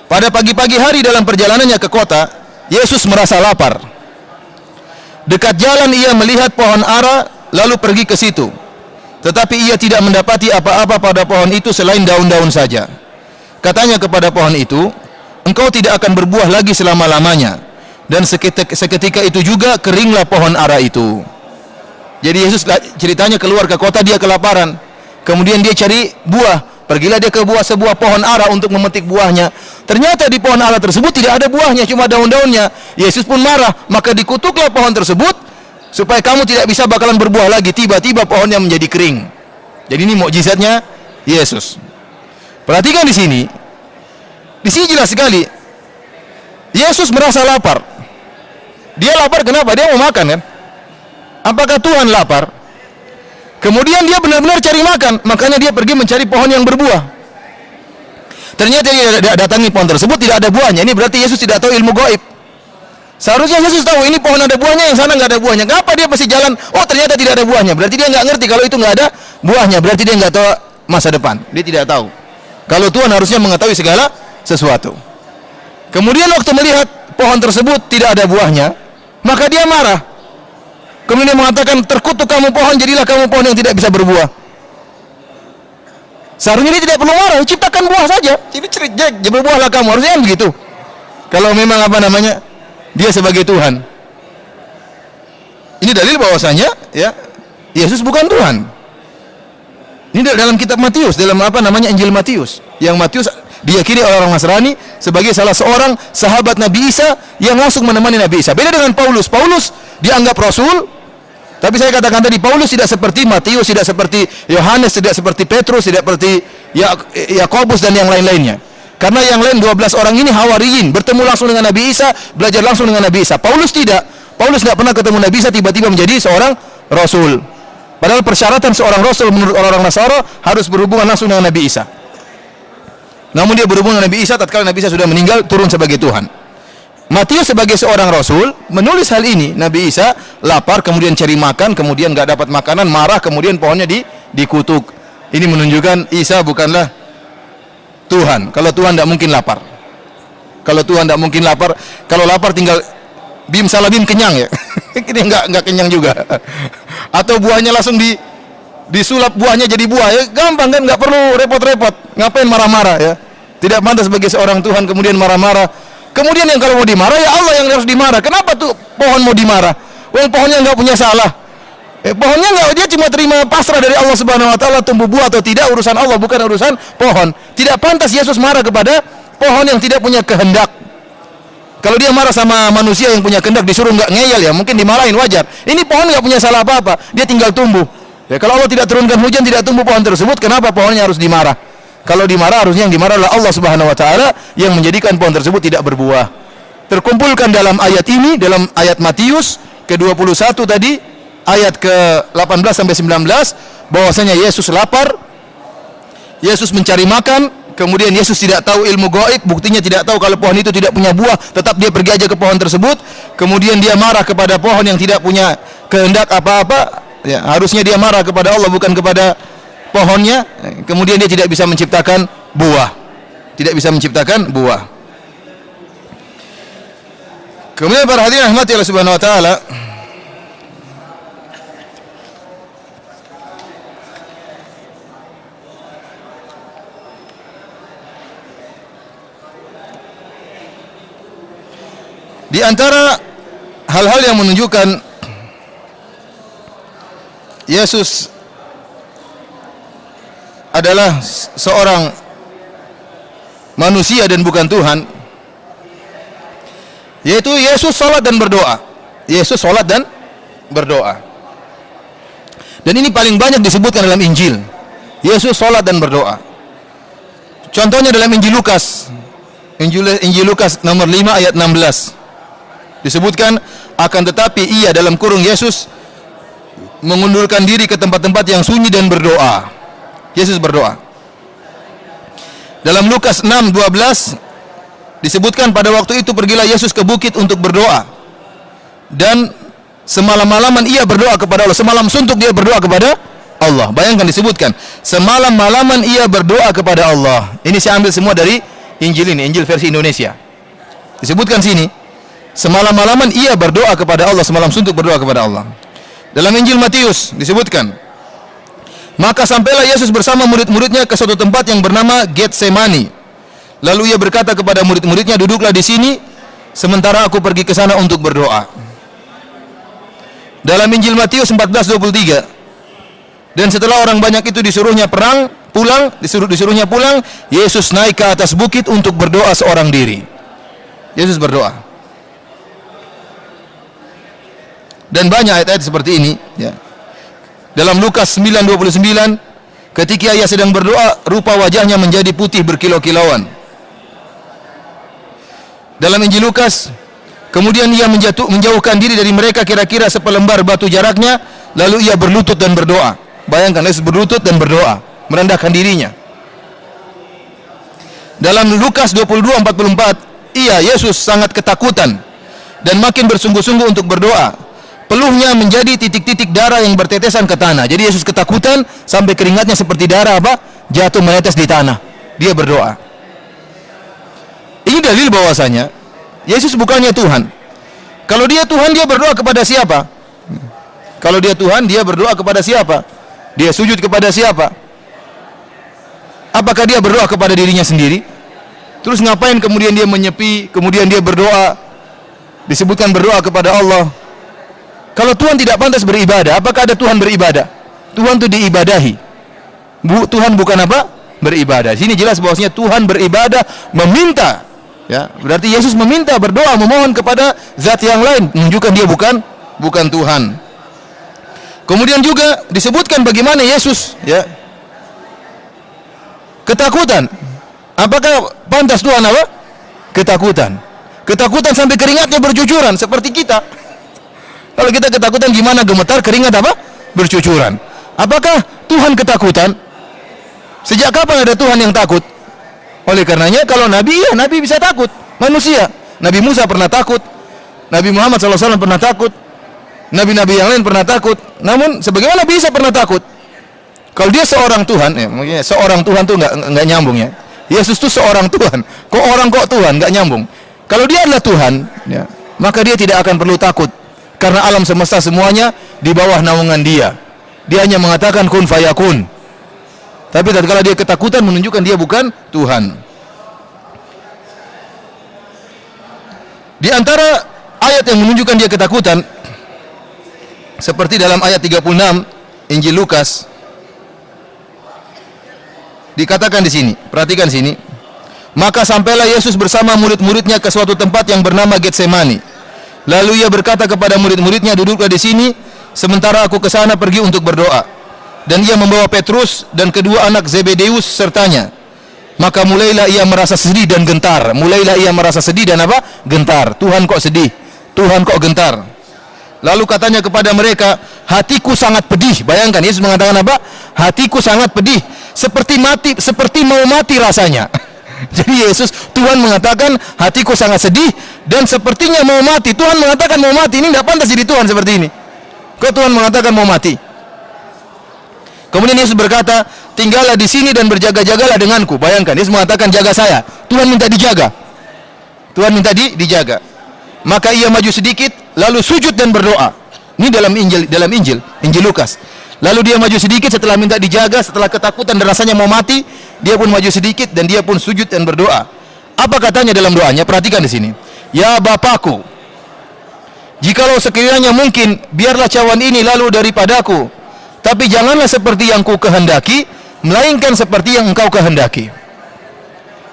Pada pagi-pagi hari dalam perjalanannya ke kota, Yesus merasa lapar. Dekat jalan ia melihat pohon ara, lalu pergi ke situ. Tetapi ia tidak mendapati apa-apa pada pohon itu selain daun-daun saja. Katanya kepada pohon itu, engkau tidak akan berbuah lagi selama-lamanya. Dan seketika itu juga keringlah pohon ara itu. Jadi Yesus ceritanya keluar ke kota, dia kelaparan. Kemudian dia cari buah. Pergilah dia ke sebuah pohon ara untuk memetik buahnya. Ternyata di pohon ara tersebut tidak ada buahnya, cuma daun-daunnya. Yesus pun marah, maka dikutuklah pohon tersebut supaya kamu tidak bisa bakalan berbuah lagi. Tiba-tiba pohonnya menjadi kering. Jadi ini mukjizatnya Yesus. Perhatikan di sini. Di sini jelas sekali. Yesus merasa lapar. Dia lapar kenapa? Dia mau makan kan? Apakah Tuhan lapar? Kemudian dia benar-benar cari makan, makanya dia pergi mencari pohon yang berbuah. Ternyata dia datangi pohon tersebut, tidak ada buahnya. Ini berarti Yesus tidak tahu ilmu gaib. Seharusnya Yesus tahu ini pohon ada buahnya, yang sana nggak ada buahnya. Kenapa dia pasti jalan? Oh ternyata tidak ada buahnya. Berarti dia nggak ngerti kalau itu nggak ada buahnya. Berarti dia nggak tahu masa depan. Dia tidak tahu. Kalau Tuhan harusnya mengetahui segala sesuatu. Kemudian waktu melihat pohon tersebut tidak ada buahnya, maka dia marah. Kemudian dia mengatakan, terkutuk kamu pohon, jadilah kamu pohon yang tidak bisa berbuah. Seharusnya dia tidak perlu marah, ciptakan buah saja. Jadi berbuahlah kamu, harusnya kan begitu. Kalau memang dia sebagai Tuhan. Ini dalil bahwasanya ya Yesus bukan Tuhan. Ini dalam kitab Matius, dalam Injil Matius. Yang Matius diyakini oleh orang Nasrani sebagai salah seorang sahabat Nabi Isa yang langsung menemani Nabi Isa. Beda dengan Paulus. Paulus dianggap rasul, tapi saya katakan tadi Paulus tidak seperti Matius, tidak seperti Yohanes, tidak seperti Petrus, tidak seperti Yakobus dan yang lain-lainnya. Karena yang lain 12 orang ini hawariyin, bertemu langsung dengan Nabi Isa, belajar langsung dengan Nabi Isa. Paulus tidak. Paulus tidak pernah ketemu Nabi Isa, tiba-tiba menjadi seorang rasul. Padahal persyaratan seorang rasul menurut orang-orang Nasara harus berhubungan langsung dengan Nabi Isa. Namun dia berhubungan dengan Nabi Isa tatkala Nabi Isa sudah meninggal, turun sebagai Tuhan. Matius sebagai seorang rasul menulis hal ini. Nabi Isa lapar, kemudian cari makan, kemudian nggak dapat makanan, marah, kemudian pohonnya dikutuk. Ini menunjukkan Isa bukanlah Tuhan. Kalau Tuhan tidak mungkin lapar. Kalau Tuhan tidak mungkin lapar. Kalau lapar tinggal bim salah bim kenyang ya. Ini nggak kenyang juga. Atau buahnya langsung disulap buahnya jadi buah ya, gampang kan, nggak perlu repot-repot. Ngapain marah-marah ya? Tidak pantas sebagai seorang Tuhan kemudian marah-marah. Kemudian yang kalau mau dimarah ya Allah yang harus dimarah. Kenapa tuh pohon mau dimarah? Wong pohonnya nggak punya salah. Pohonnya nggak, dia cuma terima pasrah dari Allah Subhanahu Wa Taala, tumbuh buah atau tidak urusan Allah, bukan urusan pohon. Tidak pantas Yesus marah kepada pohon yang tidak punya kehendak. Kalau dia marah sama manusia yang punya kehendak, disuruh nggak ngeyel ya, mungkin dimarahin, wajar. Ini pohon nggak punya salah apa-apa, dia tinggal tumbuh. Ya, kalau Allah tidak turunkan hujan, tidak tumbuh pohon tersebut, kenapa pohonnya harus dimarah? Kalau dimarah, harusnya yang dimarah adalah Allah Subhanahu Wa Taala yang menjadikan pohon tersebut tidak berbuah. Terkumpulkan dalam ayat ini, dalam ayat Matius ke-21 tadi, ayat ke-18 sampai 19, bahwasanya Yesus lapar, Yesus mencari makan, kemudian Yesus tidak tahu ilmu gaib, buktinya tidak tahu kalau pohon itu tidak punya buah, tetap dia pergi aja ke pohon tersebut. Kemudian dia marah kepada pohon yang tidak punya kehendak apa-apa. Ya, harusnya dia marah kepada Allah, bukan kepada pohonnya. Kemudian dia tidak bisa menciptakan buah. Tidak bisa menciptakan buah. Kemudian para hadirin rahmati Allah Subhanahu Wa Taala, di antara hal-hal yang menunjukkan Yesus adalah seorang manusia dan bukan Tuhan, yaitu Yesus sholat dan berdoa. Yesus sholat dan berdoa. Dan ini paling banyak disebutkan dalam Injil. Yesus sholat dan berdoa. Contohnya dalam Injil Lukas. Injil Lukas nomor 5 ayat 16. Disebutkan, akan tetapi ia dalam kurung Yesus mengundurkan diri ke tempat-tempat yang sunyi dan berdoa. Yesus berdoa. Dalam Lukas 6:12 disebutkan pada waktu itu pergilah Yesus ke bukit untuk berdoa. Dan semalam-malaman ia berdoa kepada Allah. Semalam suntuk dia berdoa kepada Allah. Bayangkan disebutkan, semalam-malaman ia berdoa kepada Allah. Ini saya ambil semua dari Injil ini, Injil versi Indonesia. Disebutkan sini, semalam-malaman ia berdoa kepada Allah, semalam suntuk berdoa kepada Allah. Dalam Injil Matius disebutkan, maka sampailah Yesus bersama murid-muridnya ke suatu tempat yang bernama Getsemani. Lalu ia berkata kepada murid-muridnya, duduklah di sini sementara aku pergi ke sana untuk berdoa. Dalam Injil Matius 14:23, dan setelah orang banyak itu disuruhnya disuruhnya pulang, Yesus naik ke atas bukit untuk berdoa seorang diri. Yesus berdoa. Dan banyak ayat-ayat seperti ini, ya. Dalam Lukas 9:29, ketika ia sedang berdoa, rupa wajahnya menjadi putih berkilau-kilauan. Dalam Injil Lukas, kemudian ia menjauhkan diri dari mereka kira-kira sepelembar batu jaraknya, lalu ia berlutut dan berdoa. Bayangkan, Yesus berlutut dan berdoa, merendahkan dirinya. Dalam Lukas 22:44, Yesus sangat ketakutan dan makin bersungguh-sungguh untuk berdoa. Peluhnya menjadi titik-titik darah yang bertetesan ke tanah. Jadi Yesus ketakutan sampai keringatnya seperti darah jatuh menetes di tanah. Dia berdoa. Ini dalil bahwasanya Yesus bukannya Tuhan. Kalau dia Tuhan, dia berdoa kepada siapa? Kalau dia Tuhan, dia berdoa kepada siapa? Dia sujud kepada siapa? Apakah dia berdoa kepada dirinya sendiri? Terus ngapain kemudian dia menyepi, kemudian dia berdoa? Disebutkan berdoa kepada Allah. Kalau Tuhan tidak pantas beribadah, apakah ada Tuhan beribadah? Tuhan itu diibadahi. Tuhan bukan beribadah. Sini jelas bahwasanya Tuhan beribadah, meminta. Ya, berarti Yesus meminta, berdoa, memohon kepada zat yang lain, menunjukkan dia bukan Tuhan. Kemudian juga disebutkan bagaimana Yesus ketakutan. Apakah pantas Tuhan ketakutan? Ketakutan sampai keringatnya bercucuran seperti kita. Kalau kita ketakutan gimana, gemetar, keringat bercucuran. Apakah Tuhan ketakutan? Sejak kapan ada Tuhan yang takut? Oleh karenanya kalau Nabi bisa takut. Manusia, Nabi Musa pernah takut, Nabi Muhammad SAW pernah takut, Nabi-Nabi yang lain pernah takut. Namun sebagaimana bisa pernah takut? Kalau dia seorang Tuhan, seorang Tuhan tuh nggak nyambung ya. Yesus tuh seorang Tuhan. Kok Tuhan, nggak nyambung. Kalau dia adalah Tuhan, maka dia tidak akan perlu takut. Karena alam semesta semuanya di bawah naungan dia. Dia hanya mengatakan kun fayakun. Tapi tatkala dia ketakutan menunjukkan dia bukan Tuhan. Di antara ayat yang menunjukkan dia ketakutan, seperti dalam ayat 36 Injil Lukas, dikatakan di sini, perhatikan sini. Maka sampailah Yesus bersama murid-muridnya ke suatu tempat yang bernama Getsemani. Lalu ia berkata kepada murid-muridnya, duduklah di sini, sementara aku ke sana pergi untuk berdoa. Dan ia membawa Petrus dan kedua anak Zebedeus sertanya. Maka mulailah ia merasa sedih dan gentar. Gentar. Tuhan kok sedih? Tuhan kok gentar? Lalu katanya kepada mereka, hatiku sangat pedih. Bayangkan, Yesus mengatakan apa? Hatiku sangat pedih, seperti mau mati rasanya. Jadi Tuhan mengatakan hatiku sangat sedih dan sepertinya mau mati. Tuhan mengatakan mau mati. Ini tidak pantas jadi Tuhan seperti ini. Kok Tuhan mengatakan mau mati? Kemudian Yesus berkata, tinggallah di sini dan berjaga-jagalah denganku. Bayangkan, Yesus mengatakan jaga saya. Tuhan minta dijaga. Tuhan minta dijaga. Maka ia maju sedikit, lalu sujud dan berdoa. Ini dalam Injil Lukas. Lalu dia maju sedikit setelah minta dijaga, setelah ketakutan dan rasanya mau mati, dia pun maju sedikit dan dia pun sujud dan berdoa. Apa katanya dalam doanya? Perhatikan di sini. Ya Bapakku, jikalau sekiranya mungkin, biarlah cawan ini lalu daripadaku. Tapi janganlah seperti yang ku kehendaki, melainkan seperti yang engkau kehendaki.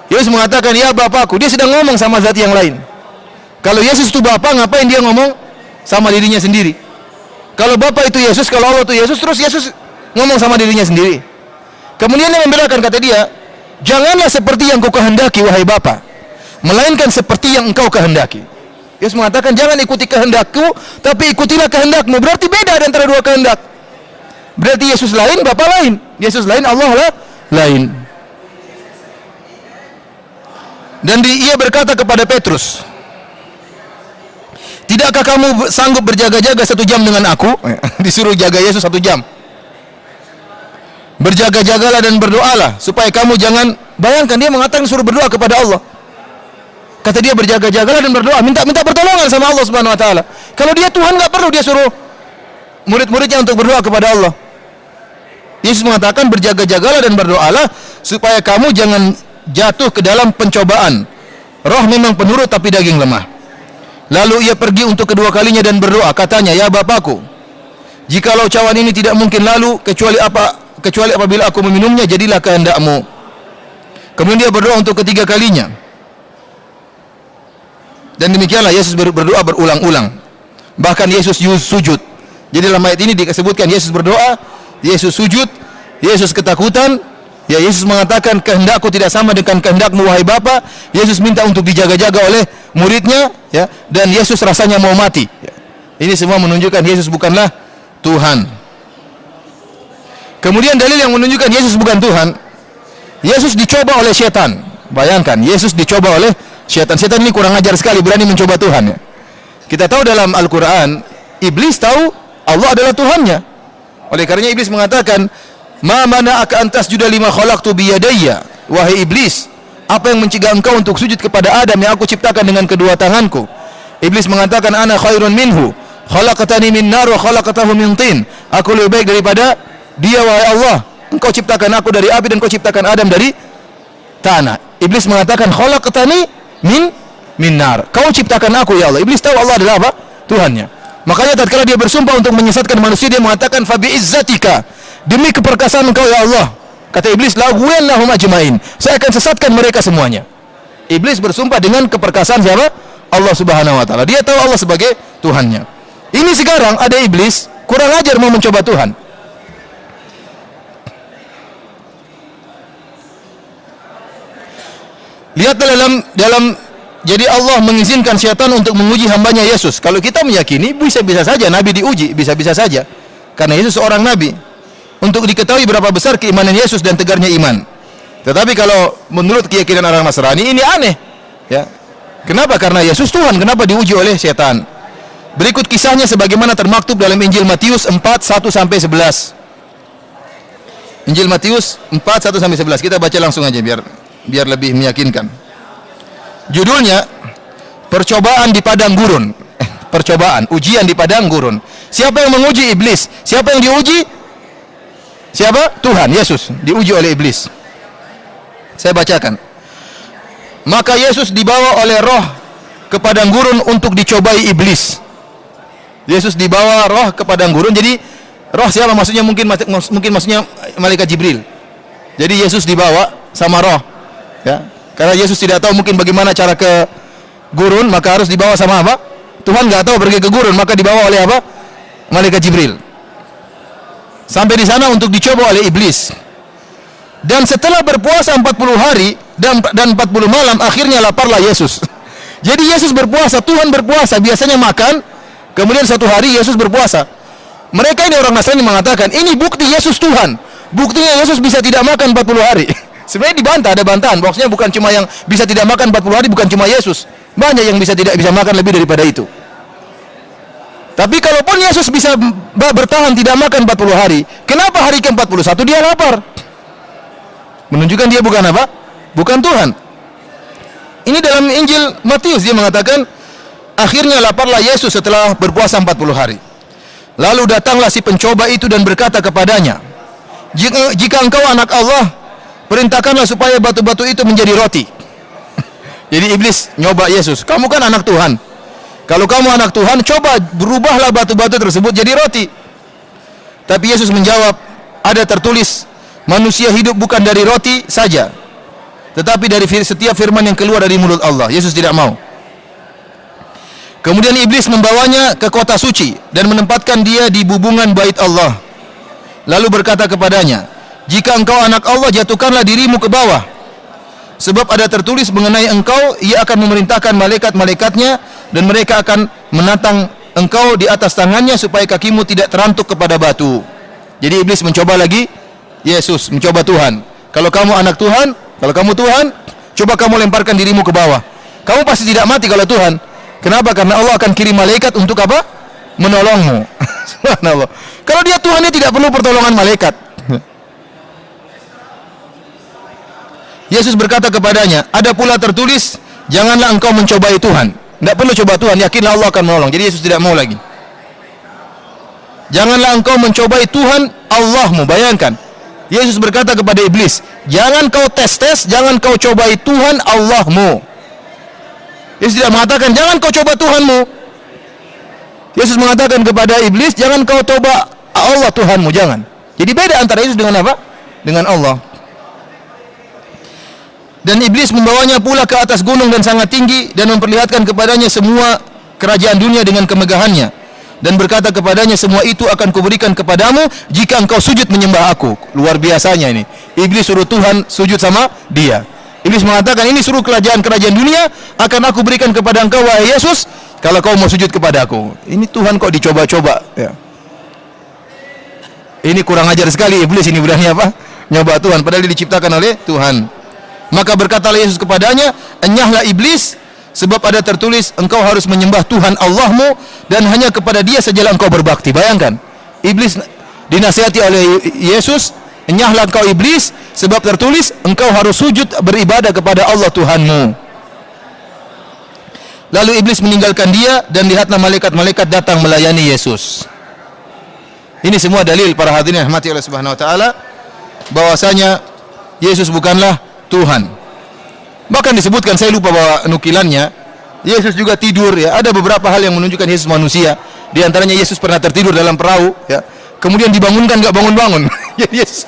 Yesus mengatakan, ya Bapakku. Dia sedang ngomong sama zat yang lain. Kalau Yesus itu Bapa, ngapain dia ngomong sama dirinya sendiri? Kalau Bapa itu Yesus, kalau Allah itu Yesus, terus Yesus ngomong sama dirinya sendiri. Kemudian dia membedakan, kata dia, janganlah seperti yang ku kehendaki, wahai Bapa, melainkan seperti yang engkau kehendaki. Yesus mengatakan, jangan ikuti kehendakku, tapi ikutilah kehendakmu. Berarti beda antara dua kehendak. Berarti Yesus lain, Bapa lain. Yesus lain, Allah lain. Dan ia berkata kepada Petrus, tidakkah kamu sanggup berjaga-jaga 1 jam dengan aku? Disuruh jaga Yesus 1 jam. Berjaga-jagalah dan berdoalah supaya kamu jangan, bayangkan dia mengatakan suruh berdoa kepada Allah. Kata dia berjaga-jagalah dan berdoa, minta pertolongan sama Allah Subhanahu wa taala. Kalau dia Tuhan enggak perlu dia suruh murid-muridnya untuk berdoa kepada Allah. Yesus mengatakan berjaga-jagalah dan berdoalah supaya kamu jangan jatuh ke dalam pencobaan. Roh memang penurut tapi daging lemah. Lalu ia pergi untuk kedua kalinya dan berdoa, katanya, ya Bapakku, jikalau cawan ini tidak mungkin lalu kecuali apabila aku meminumnya, jadilah kehendak-Mu. Kemudian dia berdoa untuk ketiga kalinya. Dan demikianlah Yesus berdoa berulang-ulang. Bahkan Yesus sujud. Jadi dalam ayat ini disebutkan Yesus berdoa, Yesus sujud, Yesus ketakutan. Ya, Yesus mengatakan kehendakku tidak sama dengan kehendak-Mu wahai Bapa. Yesus minta untuk dijaga-jaga oleh muridnya, ya, dan Yesus rasanya mau mati. Ya. Ini semua menunjukkan Yesus bukanlah Tuhan. Kemudian dalil yang menunjukkan Yesus bukan Tuhan, Yesus dicoba oleh setan. Bayangkan, Yesus dicoba oleh setan. Setan ini kurang ajar sekali, berani mencoba Tuhan. Ya. Kita tahu dalam Al-Quran, iblis tahu Allah adalah Tuhannya. Oleh karenanya iblis mengatakan, ma mana'aka an tasjuda lima khalaqtu biyadayya. Wahai iblis, apa yang mencegah engkau untuk sujud kepada Adam yang aku ciptakan dengan kedua tanganku? Iblis mengatakan, ana khairun minhu, khalaqtani min nar wa khalaqtahu min tin. Aku lebih baik daripada dia wahai Allah. Engkau ciptakan aku dari api dan kau ciptakan Adam dari tanah. Iblis mengatakan, khalaqtani min nar. Kau ciptakan aku ya Allah. Iblis tahu Allah adalah apa? Tuhannya. Makanya tatkala dia bersumpah untuk menyesatkan manusia, dia mengatakan, fa bi izzatika, demi keperkasaan engkau ya Allah. Kata iblis, la ghwiyannahum ajmain, saya akan sesatkan mereka semuanya. Iblis bersumpah dengan keperkasaan siapa? Allah Subhanahu wa taala. Dia tahu Allah sebagai Tuhannya. Ini sekarang ada iblis kurang ajar mau mencoba Tuhan. Lihatlah dalam jadi Allah mengizinkan syaitan untuk menguji hambanya Yesus. Kalau kita meyakini bisa-bisa saja Nabi diuji, bisa-bisa saja. Karena Yesus seorang Nabi. Untuk diketahui berapa besar keimanan Yesus dan tegarnya iman. Tetapi kalau menurut keyakinan orang Nasrani ini aneh. Ya. Kenapa? Karena Yesus Tuhan. Kenapa diuji oleh syaitan? Berikut kisahnya sebagaimana termaktub dalam Injil Matius 4:1-11. Injil Matius 4:1-11. Kita baca langsung aja biar lebih meyakinkan. Judulnya percobaan di padang gurun. Percobaan, ujian di padang gurun. Siapa yang menguji iblis? Siapa yang diuji? Siapa? Tuhan, Yesus diuji oleh iblis. Saya bacakan. Maka Yesus dibawa oleh roh ke padang gurun untuk dicobai iblis. Yesus dibawa roh ke padang gurun. Jadi roh siapa? Maksudnya mungkin maksudnya malaikat Jibril. Jadi Yesus dibawa sama roh. Ya. Karena Yesus tidak tahu mungkin bagaimana cara ke gurun, maka harus dibawa sama apa? Tuhan nggak tahu pergi ke gurun, maka dibawa oleh apa? Malaikat Jibril. Sampai di sana untuk dicoba oleh iblis. Dan setelah berpuasa 40 hari dan 40 malam, akhirnya laparlah Yesus. Jadi Yesus berpuasa, Tuhan berpuasa, biasanya makan, kemudian satu hari Yesus berpuasa. Mereka ini orang Nasrani mengatakan, ini bukti Yesus Tuhan. Buktinya Yesus bisa tidak makan 40 hari. Sebenarnya dibantah, ada bantahan. Maksudnya bukan cuma yang bisa tidak makan 40 hari, bukan cuma Yesus. Banyak yang tidak bisa makan lebih daripada itu. Tapi kalaupun Yesus bisa bertahan tidak makan 40 hari, kenapa hari ke-41 dia lapar? Menunjukkan dia bukan apa? Bukan Tuhan. Ini dalam Injil Matius dia mengatakan, akhirnya laparlah Yesus setelah berpuasa 40 hari. Lalu datanglah si pencoba itu dan berkata kepadanya, jika engkau anak Allah, perintahkanlah supaya batu-batu itu menjadi roti. Jadi iblis nyoba Yesus, kamu kan anak Tuhan. Kalau kamu anak Tuhan, coba berubahlah batu-batu tersebut jadi roti. Tapi Yesus menjawab, ada tertulis, manusia hidup bukan dari roti saja, tetapi dari setiap firman yang keluar dari mulut Allah. Yesus tidak mau. Kemudian iblis membawanya ke kota suci dan menempatkan dia di bubungan bait Allah. Lalu berkata kepadanya, jika engkau anak Allah, jatuhkanlah dirimu ke bawah. Sebab ada tertulis mengenai engkau, ia akan memerintahkan malaikat-malaikatnya, dan mereka akan menatang engkau di atas tangannya, supaya kakimu tidak terantuk kepada batu. Jadi iblis mencoba lagi Yesus, mencoba Tuhan. Kalau kamu anak Tuhan, kalau kamu Tuhan, Coba kamu lemparkan dirimu ke bawah. Kamu pasti tidak mati kalau Tuhan. Kenapa? Karena Allah akan kirim malaikat untuk apa? Menolongmu. Subhanallah. Kalau dia Tuhan, dia tidak perlu pertolongan malaikat. Yesus berkata kepadanya, ada pula tertulis, janganlah engkau mencobai Tuhan. Tidak perlu coba Tuhan, yakinlah Allah akan menolong. Jadi Yesus tidak mau lagi. Janganlah engkau mencobai Tuhan Allahmu. Bayangkan, Yesus berkata kepada iblis, jangan kau tes, jangan kau cobai Tuhan Allahmu. Yesus tidak mengatakan, jangan kau coba Tuhanmu. Yesus mengatakan kepada iblis, jangan kau coba Allah Tuhanmu, jangan. Jadi beda antara Yesus dengan apa? Dengan Allah. Dan iblis membawanya pula ke atas gunung dan sangat tinggi, dan memperlihatkan kepadanya semua kerajaan dunia dengan kemegahannya, dan berkata kepadanya, semua itu akan kuberikan kepadamu jika engkau sujud menyembah aku. Luar biasanya ini. Iblis suruh Tuhan sujud sama dia. Iblis mengatakan, ini suruh kerajaan-kerajaan dunia akan aku berikan kepada engkau, wahai Yesus, kalau kau mau sujud kepada aku. Ini Tuhan kok dicoba-coba ya. Ini kurang ajar sekali iblis ini, berani apa? Nyoba Tuhan, padahal dia diciptakan oleh Tuhan. Maka berkatalah Yesus kepadanya, enyahlah iblis, sebab ada tertulis, engkau harus menyembah Tuhan Allahmu, dan hanya kepada dia sajalah engkau berbakti. Bayangkan, iblis dinasihati oleh Yesus, enyahlah engkau iblis, sebab tertulis, engkau harus sujud beribadah kepada Allah Tuhanmu. Lalu iblis meninggalkan dia, dan lihatlah malaikat-malaikat datang melayani Yesus. Ini semua dalil para hadirin yang dirahmati oleh Subhanahu wa taala bahwasanya Yesus bukanlah Tuhan. Bahkan disebutkan, saya lupa bahwa nukilannya, Yesus juga tidur ya. Ada beberapa hal yang menunjukkan Yesus manusia. Di antaranya Yesus pernah tertidur dalam perahu ya. Kemudian dibangunkan, enggak bangun-bangun. Yesus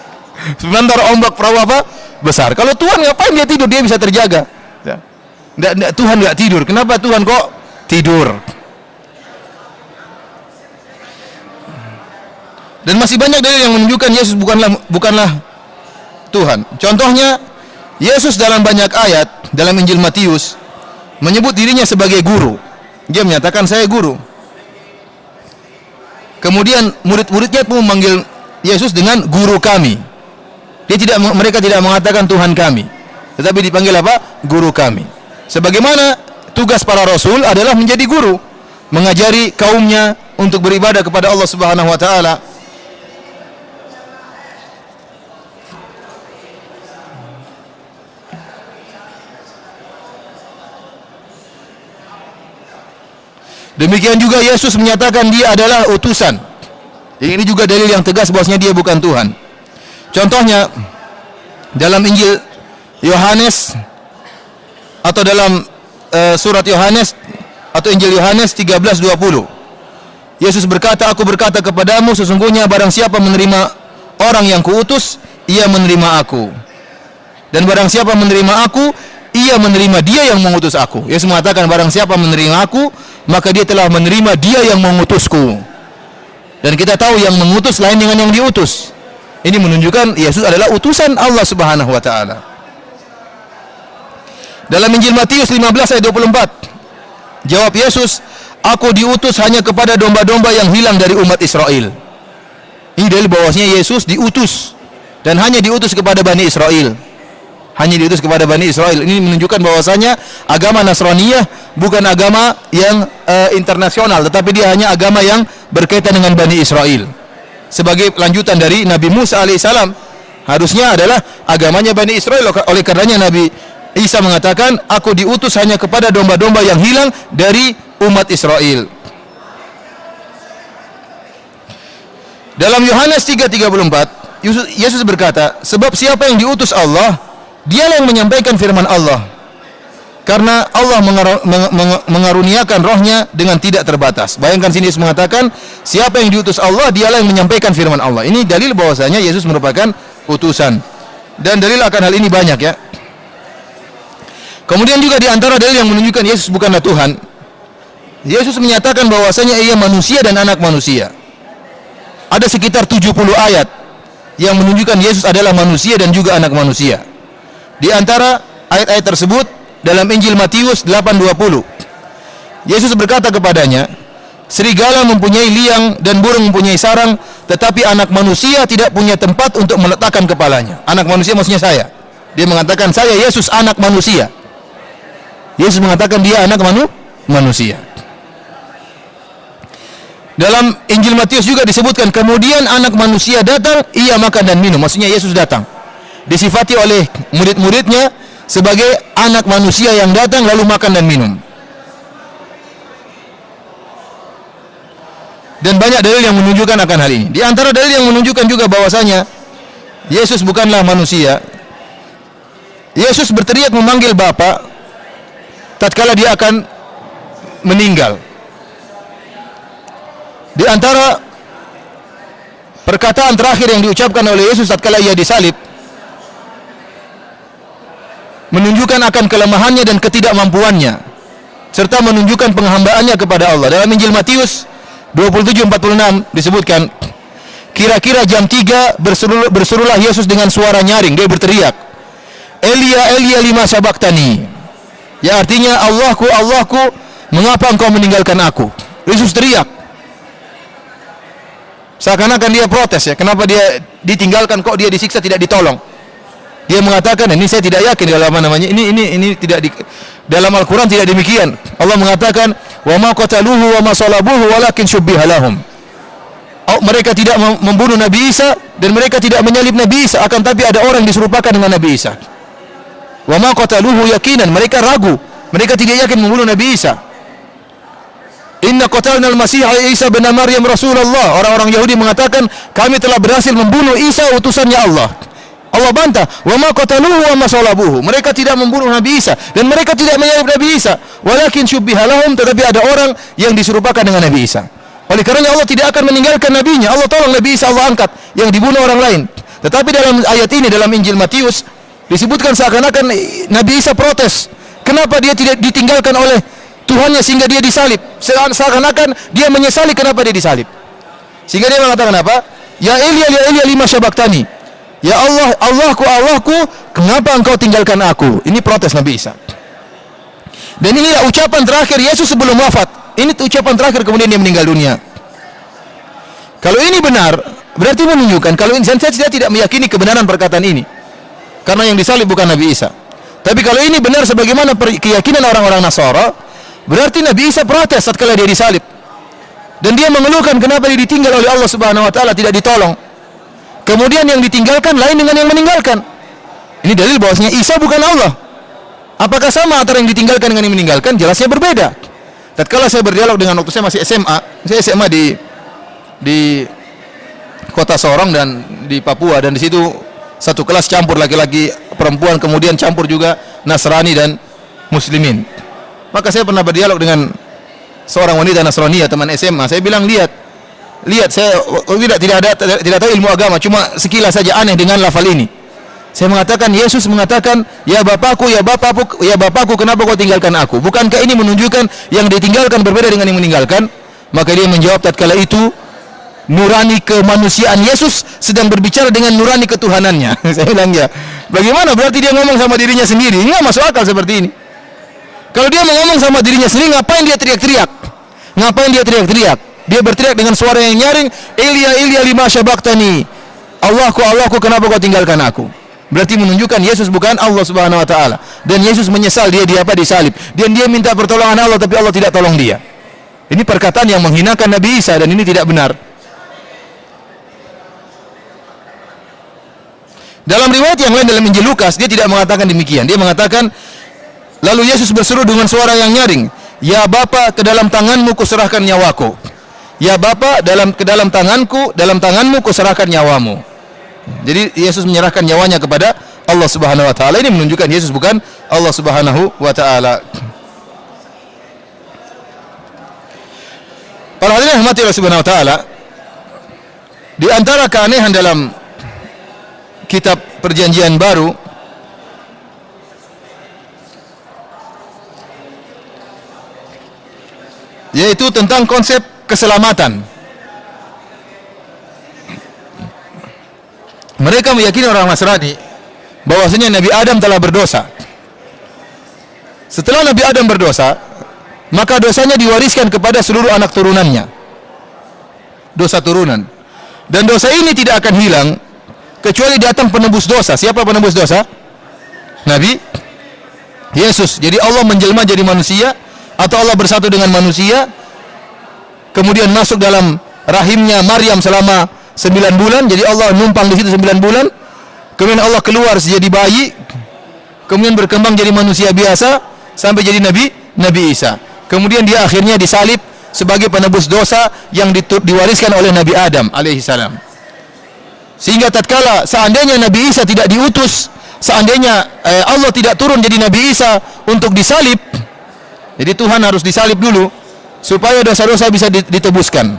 sebentar ombak perahu apa? Besar. Kalau Tuhan ngapain dia tidur? Dia bisa terjaga. Ya. Tuhan enggak tidur. Kenapa Tuhan kok tidur? Dan masih banyak dalil yang menunjukkan Yesus bukanlah Tuhan. Contohnya, Yesus dalam banyak ayat dalam Injil Matius menyebut dirinya sebagai guru. Dia menyatakan, saya guru. Kemudian murid-muridnya pun memanggil Yesus dengan guru kami. Mereka tidak mengatakan Tuhan kami, tetapi dipanggil apa? Guru kami. Sebagaimana tugas para rasul adalah menjadi guru, mengajari kaumnya untuk beribadah kepada Allah Subhanahu wa taala. Demikian juga Yesus menyatakan dia adalah utusan. Ini juga dalil yang tegas bahwasanya dia bukan Tuhan. Contohnya dalam Injil Yohanes atau dalam surat Yohanes atau Injil Yohanes 13:20. Yesus berkata, aku berkata kepadamu, sesungguhnya barang siapa menerima orang yang kuutus, ia menerima aku. Dan barang siapa menerima aku, ia menerima dia yang mengutus aku. Yesus mengatakan, barang siapa menerima aku, maka dia telah menerima dia yang mengutusku. Dan kita tahu yang mengutus lain dengan yang diutus. Ini menunjukkan Yesus adalah utusan Allah Subhanahu wa taala. Dalam Injil Matius 15 ayat 24, jawab Yesus, aku diutus hanya kepada domba-domba yang hilang dari umat Israel. Ini dalil bahwasanya Yesus diutus dan hanya diutus kepada Bani Israel. Hanya diutus kepada Bani Israel. Ini menunjukkan bahwasanya agama Nasraniyah bukan agama yang internasional, tetapi dia hanya agama yang berkaitan dengan Bani Israel. Sebagai lanjutan dari Nabi Musa alaihissalam, harusnya adalah agamanya Bani Israel. Oleh karenanya Nabi Isa mengatakan, aku diutus hanya kepada domba-domba yang hilang dari umat Israel. Dalam Yohanes 3:34, Yesus berkata, sebab siapa yang diutus Allah, dialah yang menyampaikan firman Allah. Karena Allah mengaruniakan rohnya dengan tidak terbatas. Bayangkan sini Yesus mengatakan, siapa yang diutus Allah, dialah yang menyampaikan firman Allah. Ini dalil bahwasanya Yesus merupakan utusan. Dan dalil akan hal ini banyak ya. Kemudian juga di antara dalil yang menunjukkan Yesus bukanlah Tuhan, Yesus menyatakan bahwasanya ia manusia dan anak manusia. Ada sekitar 70 ayat yang menunjukkan Yesus adalah manusia dan juga anak manusia. Di antara ayat-ayat tersebut dalam Injil Matius 8:20, Yesus berkata kepadanya, serigala mempunyai liang dan burung mempunyai sarang, tetapi anak manusia tidak punya tempat untuk meletakkan kepalanya. Anak manusia maksudnya saya. Dia mengatakan saya Yesus anak manusia. Yesus mengatakan dia anak manusia. Dalam Injil Matius juga disebutkan, kemudian anak manusia datang, ia makan dan minum. Maksudnya Yesus datang. Disifati oleh murid-muridnya sebagai anak manusia yang datang lalu makan dan minum. Dan banyak dalil yang menunjukkan akan hal ini. Di antara dalil yang menunjukkan juga bahwasanya Yesus bukanlah manusia. Yesus berteriak memanggil Bapa tatkala dia akan meninggal. Di antara perkataan terakhir yang diucapkan oleh Yesus tatkala ia disalib menunjukkan akan kelemahannya dan ketidakmampuannya serta menunjukkan penghambaannya kepada Allah. Dalam Injil Matius 27:46 disebutkan, kira-kira jam 3 berserulah Yesus dengan suara nyaring. Dia berteriak, Elia, Elia, lima sabachthani. Ya, artinya, Allahku, Allahku, mengapa engkau meninggalkan aku? Yesus teriak. Seakan-akan dia protes, ya, kenapa dia ditinggalkan, kok dia disiksa, tidak ditolong. Dia mengatakan, ini saya tidak yakin dalam ini tidak dalam Al-Quran tidak demikian. Allah mengatakan, wa ma qataluhu wa ma salabuhu walakin syubbiha lahum. Mereka tidak membunuh Nabi Isa dan mereka tidak menyalib Nabi Isa, akan tapi ada orang diserupakan dengan Nabi Isa. Wa ma qataluhu yakinan, mereka ragu, mereka tidak yakin membunuh Nabi Isa. Inna qatalna al-Masih Isa bin Maryam Rasulullah. Orang-orang Yahudi mengatakan, kami telah berhasil membunuh Isa utusannya Allah. Allah bantah, wa ma qataluhu wa ma salabuhu. Mereka tidak membunuh Nabi Isa dan mereka tidak menyalib Nabi Isa, walakin syubbiha lahum, tetapi ada orang yang diserupakan dengan Nabi Isa. Oleh karenanya Allah tidak akan meninggalkan nabinya. Allah tolong Nabi Isa, Allah angkat yang dibunuh orang lain. Tetapi dalam ayat ini, dalam Injil Matius disebutkan seakan-akan Nabi Isa protes, kenapa dia tidak ditinggalkan oleh Tuhannya sehingga dia disalib. Seakan-akan dia menyesali kenapa dia disalib. Sehingga dia mengatakan apa? Ya Elia, ya Elia, lima sabachthani. Ya Allah, Allahku, Allahku, kenapa engkau tinggalkan aku? Ini protes Nabi Isa. Dan inilah ucapan terakhir Yesus sebelum wafat. Ini ucapan terakhir, kemudian dia meninggal dunia. Kalau ini benar, berarti menunjukkan kalau saya tidak meyakini kebenaran perkataan ini, karena yang disalib bukan Nabi Isa. Tapi kalau ini benar sebagaimana keyakinan orang-orang Nasara, berarti Nabi Isa protes tatkala dia disalib. Dan dia mengeluhkan kenapa dia ditinggal oleh Allah Subhanahu wa taala, tidak ditolong. Kemudian yang ditinggalkan lain dengan yang meninggalkan. Ini dalil bahwasanya Isa bukan Allah. Apakah sama antara yang ditinggalkan dengan yang meninggalkan? Jelasnya berbeda. Tatkala saya berdialog dengan waktu saya masih SMA, saya SMA di kota Sorong dan di Papua, dan di situ satu kelas campur laki-laki perempuan, kemudian campur juga Nasrani dan Muslimin. Maka saya pernah berdialog dengan seorang wanita Nasraniyah, teman SMA. Saya bilang, lihat saya tidak tahu ilmu agama, cuma sekilas saja aneh dengan lafal ini. Saya mengatakan, Yesus mengatakan, ya Bapakku, ya Bapakku, ya Bapakku, kenapa kau tinggalkan aku? Bukankah ini menunjukkan yang ditinggalkan berbeda dengan yang meninggalkan? Maka dia menjawab, tatkala itu nurani kemanusiaan Yesus sedang berbicara dengan nurani ketuhanannya. Saya bilang, ya, bagaimana berarti dia ngomong sama dirinya sendiri? Enggak masuk akal seperti ini. Kalau dia mau ngomong sama dirinya sendiri, ngapain dia teriak-teriak? Ngapain dia teriak-teriak? Dia berteriak dengan suara yang nyaring, Elia, Elia, lima sabachthani. Allahku, Allahku, kenapa kau tinggalkan aku? Berarti menunjukkan Yesus bukan Allah Subhanahu wa taala. Dan Yesus menyesal dia disalib. Dan dia minta pertolongan Allah, tapi Allah tidak tolong dia. Ini perkataan yang menghinakan Nabi Isa, dan ini tidak benar. Dalam riwayat yang lain dalam Injil Lukas, dia tidak mengatakan demikian. Dia mengatakan, lalu Yesus berseru dengan suara yang nyaring, ya Bapa, ke dalam tanganmu kuserahkan nyawaku. Ya Bapa, ke dalam tanganmu kuserahkan nyawamu. Jadi Yesus menyerahkan nyawanya kepada Allah Subhanahu wa taala. Ini menunjukkan Yesus bukan Allah Subhanahu wa taala. Para hadirin yang dirahmati Allah Subhanahu wa taala, di antara keanehan dalam kitab Perjanjian Baru yaitu tentang konsep keselamatan. Mereka meyakini, orang Nasrani, bahwasanya Nabi Adam telah berdosa. Setelah Nabi Adam berdosa, maka dosanya diwariskan kepada seluruh anak turunannya. Dosa turunan. Dan dosa ini tidak akan hilang kecuali datang penebus dosa. Siapa penebus dosa? Nabi Yesus. Jadi Allah menjelma jadi manusia, atau Allah bersatu dengan manusia, kemudian masuk dalam rahimnya Maryam selama 9 bulan. Jadi Allah numpang di situ 9 bulan. Kemudian Allah keluar jadi bayi, kemudian berkembang jadi manusia biasa sampai jadi Nabi Isa. Kemudian dia akhirnya disalib sebagai penebus dosa yang diwariskan oleh Nabi Adam alaihissalam. Sehingga tatkala seandainya Nabi Isa tidak diutus, seandainya Allah tidak turun jadi Nabi Isa untuk disalib, jadi Tuhan harus disalib dulu supaya dosa-dosa bisa ditebuskan.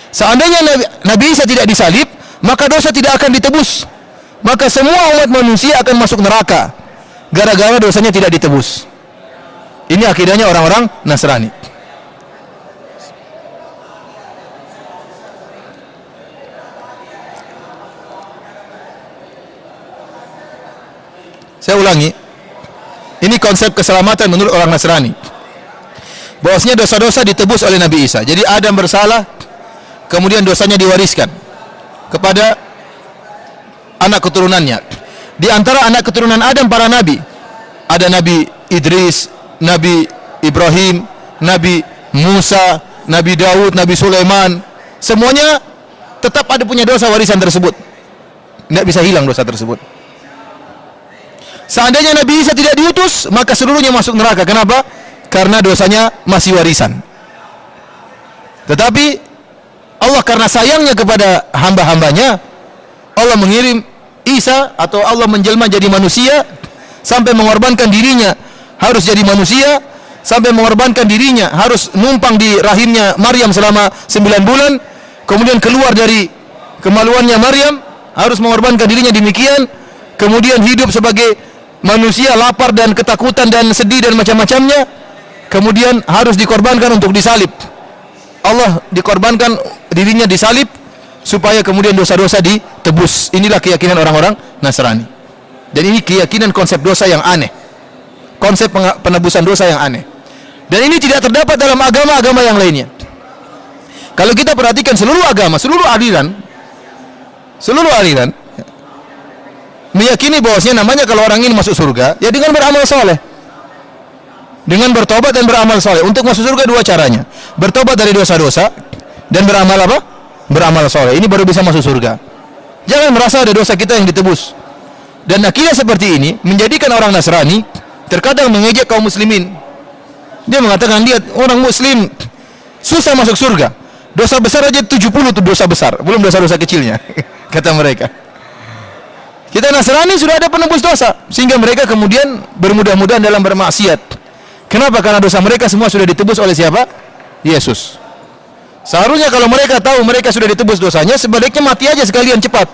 Seandainya Nabi Isa tidak disalib, maka dosa tidak akan ditebus. Maka semua umat manusia akan masuk neraka gara-gara dosanya tidak ditebus. Ini akidahnya orang-orang Nasrani. Saya ulangi, ini konsep keselamatan menurut orang Nasrani. Bahwasanya dosa-dosa ditebus oleh Nabi Isa. Jadi Adam bersalah, kemudian dosanya diwariskan kepada anak keturunannya. Di antara anak keturunan Adam para nabi, ada Nabi Idris, Nabi Ibrahim, Nabi Musa, Nabi Daud, Nabi Sulaiman. Semuanya tetap ada punya dosa warisan tersebut. Tidak bisa hilang dosa tersebut. Seandainya Nabi Isa tidak diutus, maka seluruhnya masuk neraka. Kenapa? Karena dosanya masih warisan. Tetapi Allah karena sayangnya kepada hamba-hambanya, Allah mengirim Isa, atau Allah menjelma jadi manusia, sampai mengorbankan dirinya harus jadi manusia, sampai mengorbankan dirinya harus numpang di rahimnya Maryam selama 9 bulan, kemudian keluar dari kemaluannya Maryam, harus mengorbankan dirinya demikian, kemudian hidup sebagai manusia lapar dan ketakutan dan sedih dan macam-macamnya, kemudian harus dikorbankan untuk disalib. Allah dikorbankan dirinya disalib supaya kemudian dosa-dosa ditebus. Inilah keyakinan orang-orang Nasrani. Dan ini keyakinan konsep dosa yang aneh, konsep penebusan dosa yang aneh. Dan ini tidak terdapat dalam agama-agama yang lainnya. Kalau kita perhatikan seluruh agama, seluruh aliran meyakini bahwasanya namanya kalau orang ini masuk surga, ya dengan beramal soleh, dengan bertobat dan beramal soleh. Untuk masuk surga dua caranya: bertobat dari dosa-dosa dan beramal apa? Beramal soleh. Ini baru bisa masuk surga. Jangan merasa ada dosa kita yang ditebus. Dan akidah seperti ini menjadikan orang Nasrani terkadang mengejek kaum muslimin. Dia mengatakan, lihat orang muslim susah masuk surga, dosa besar aja 70 itu dosa besar, belum dosa-dosa kecilnya. Kata mereka. Kita Nasrani sudah ada penebus dosa, sehingga mereka kemudian bermudah-mudahan dalam bermaksiat. Kenapa? Karena dosa mereka semua sudah ditebus oleh siapa? Yesus. Seharusnya kalau mereka tahu mereka sudah ditebus dosanya, sebaliknya mati aja sekalian cepat,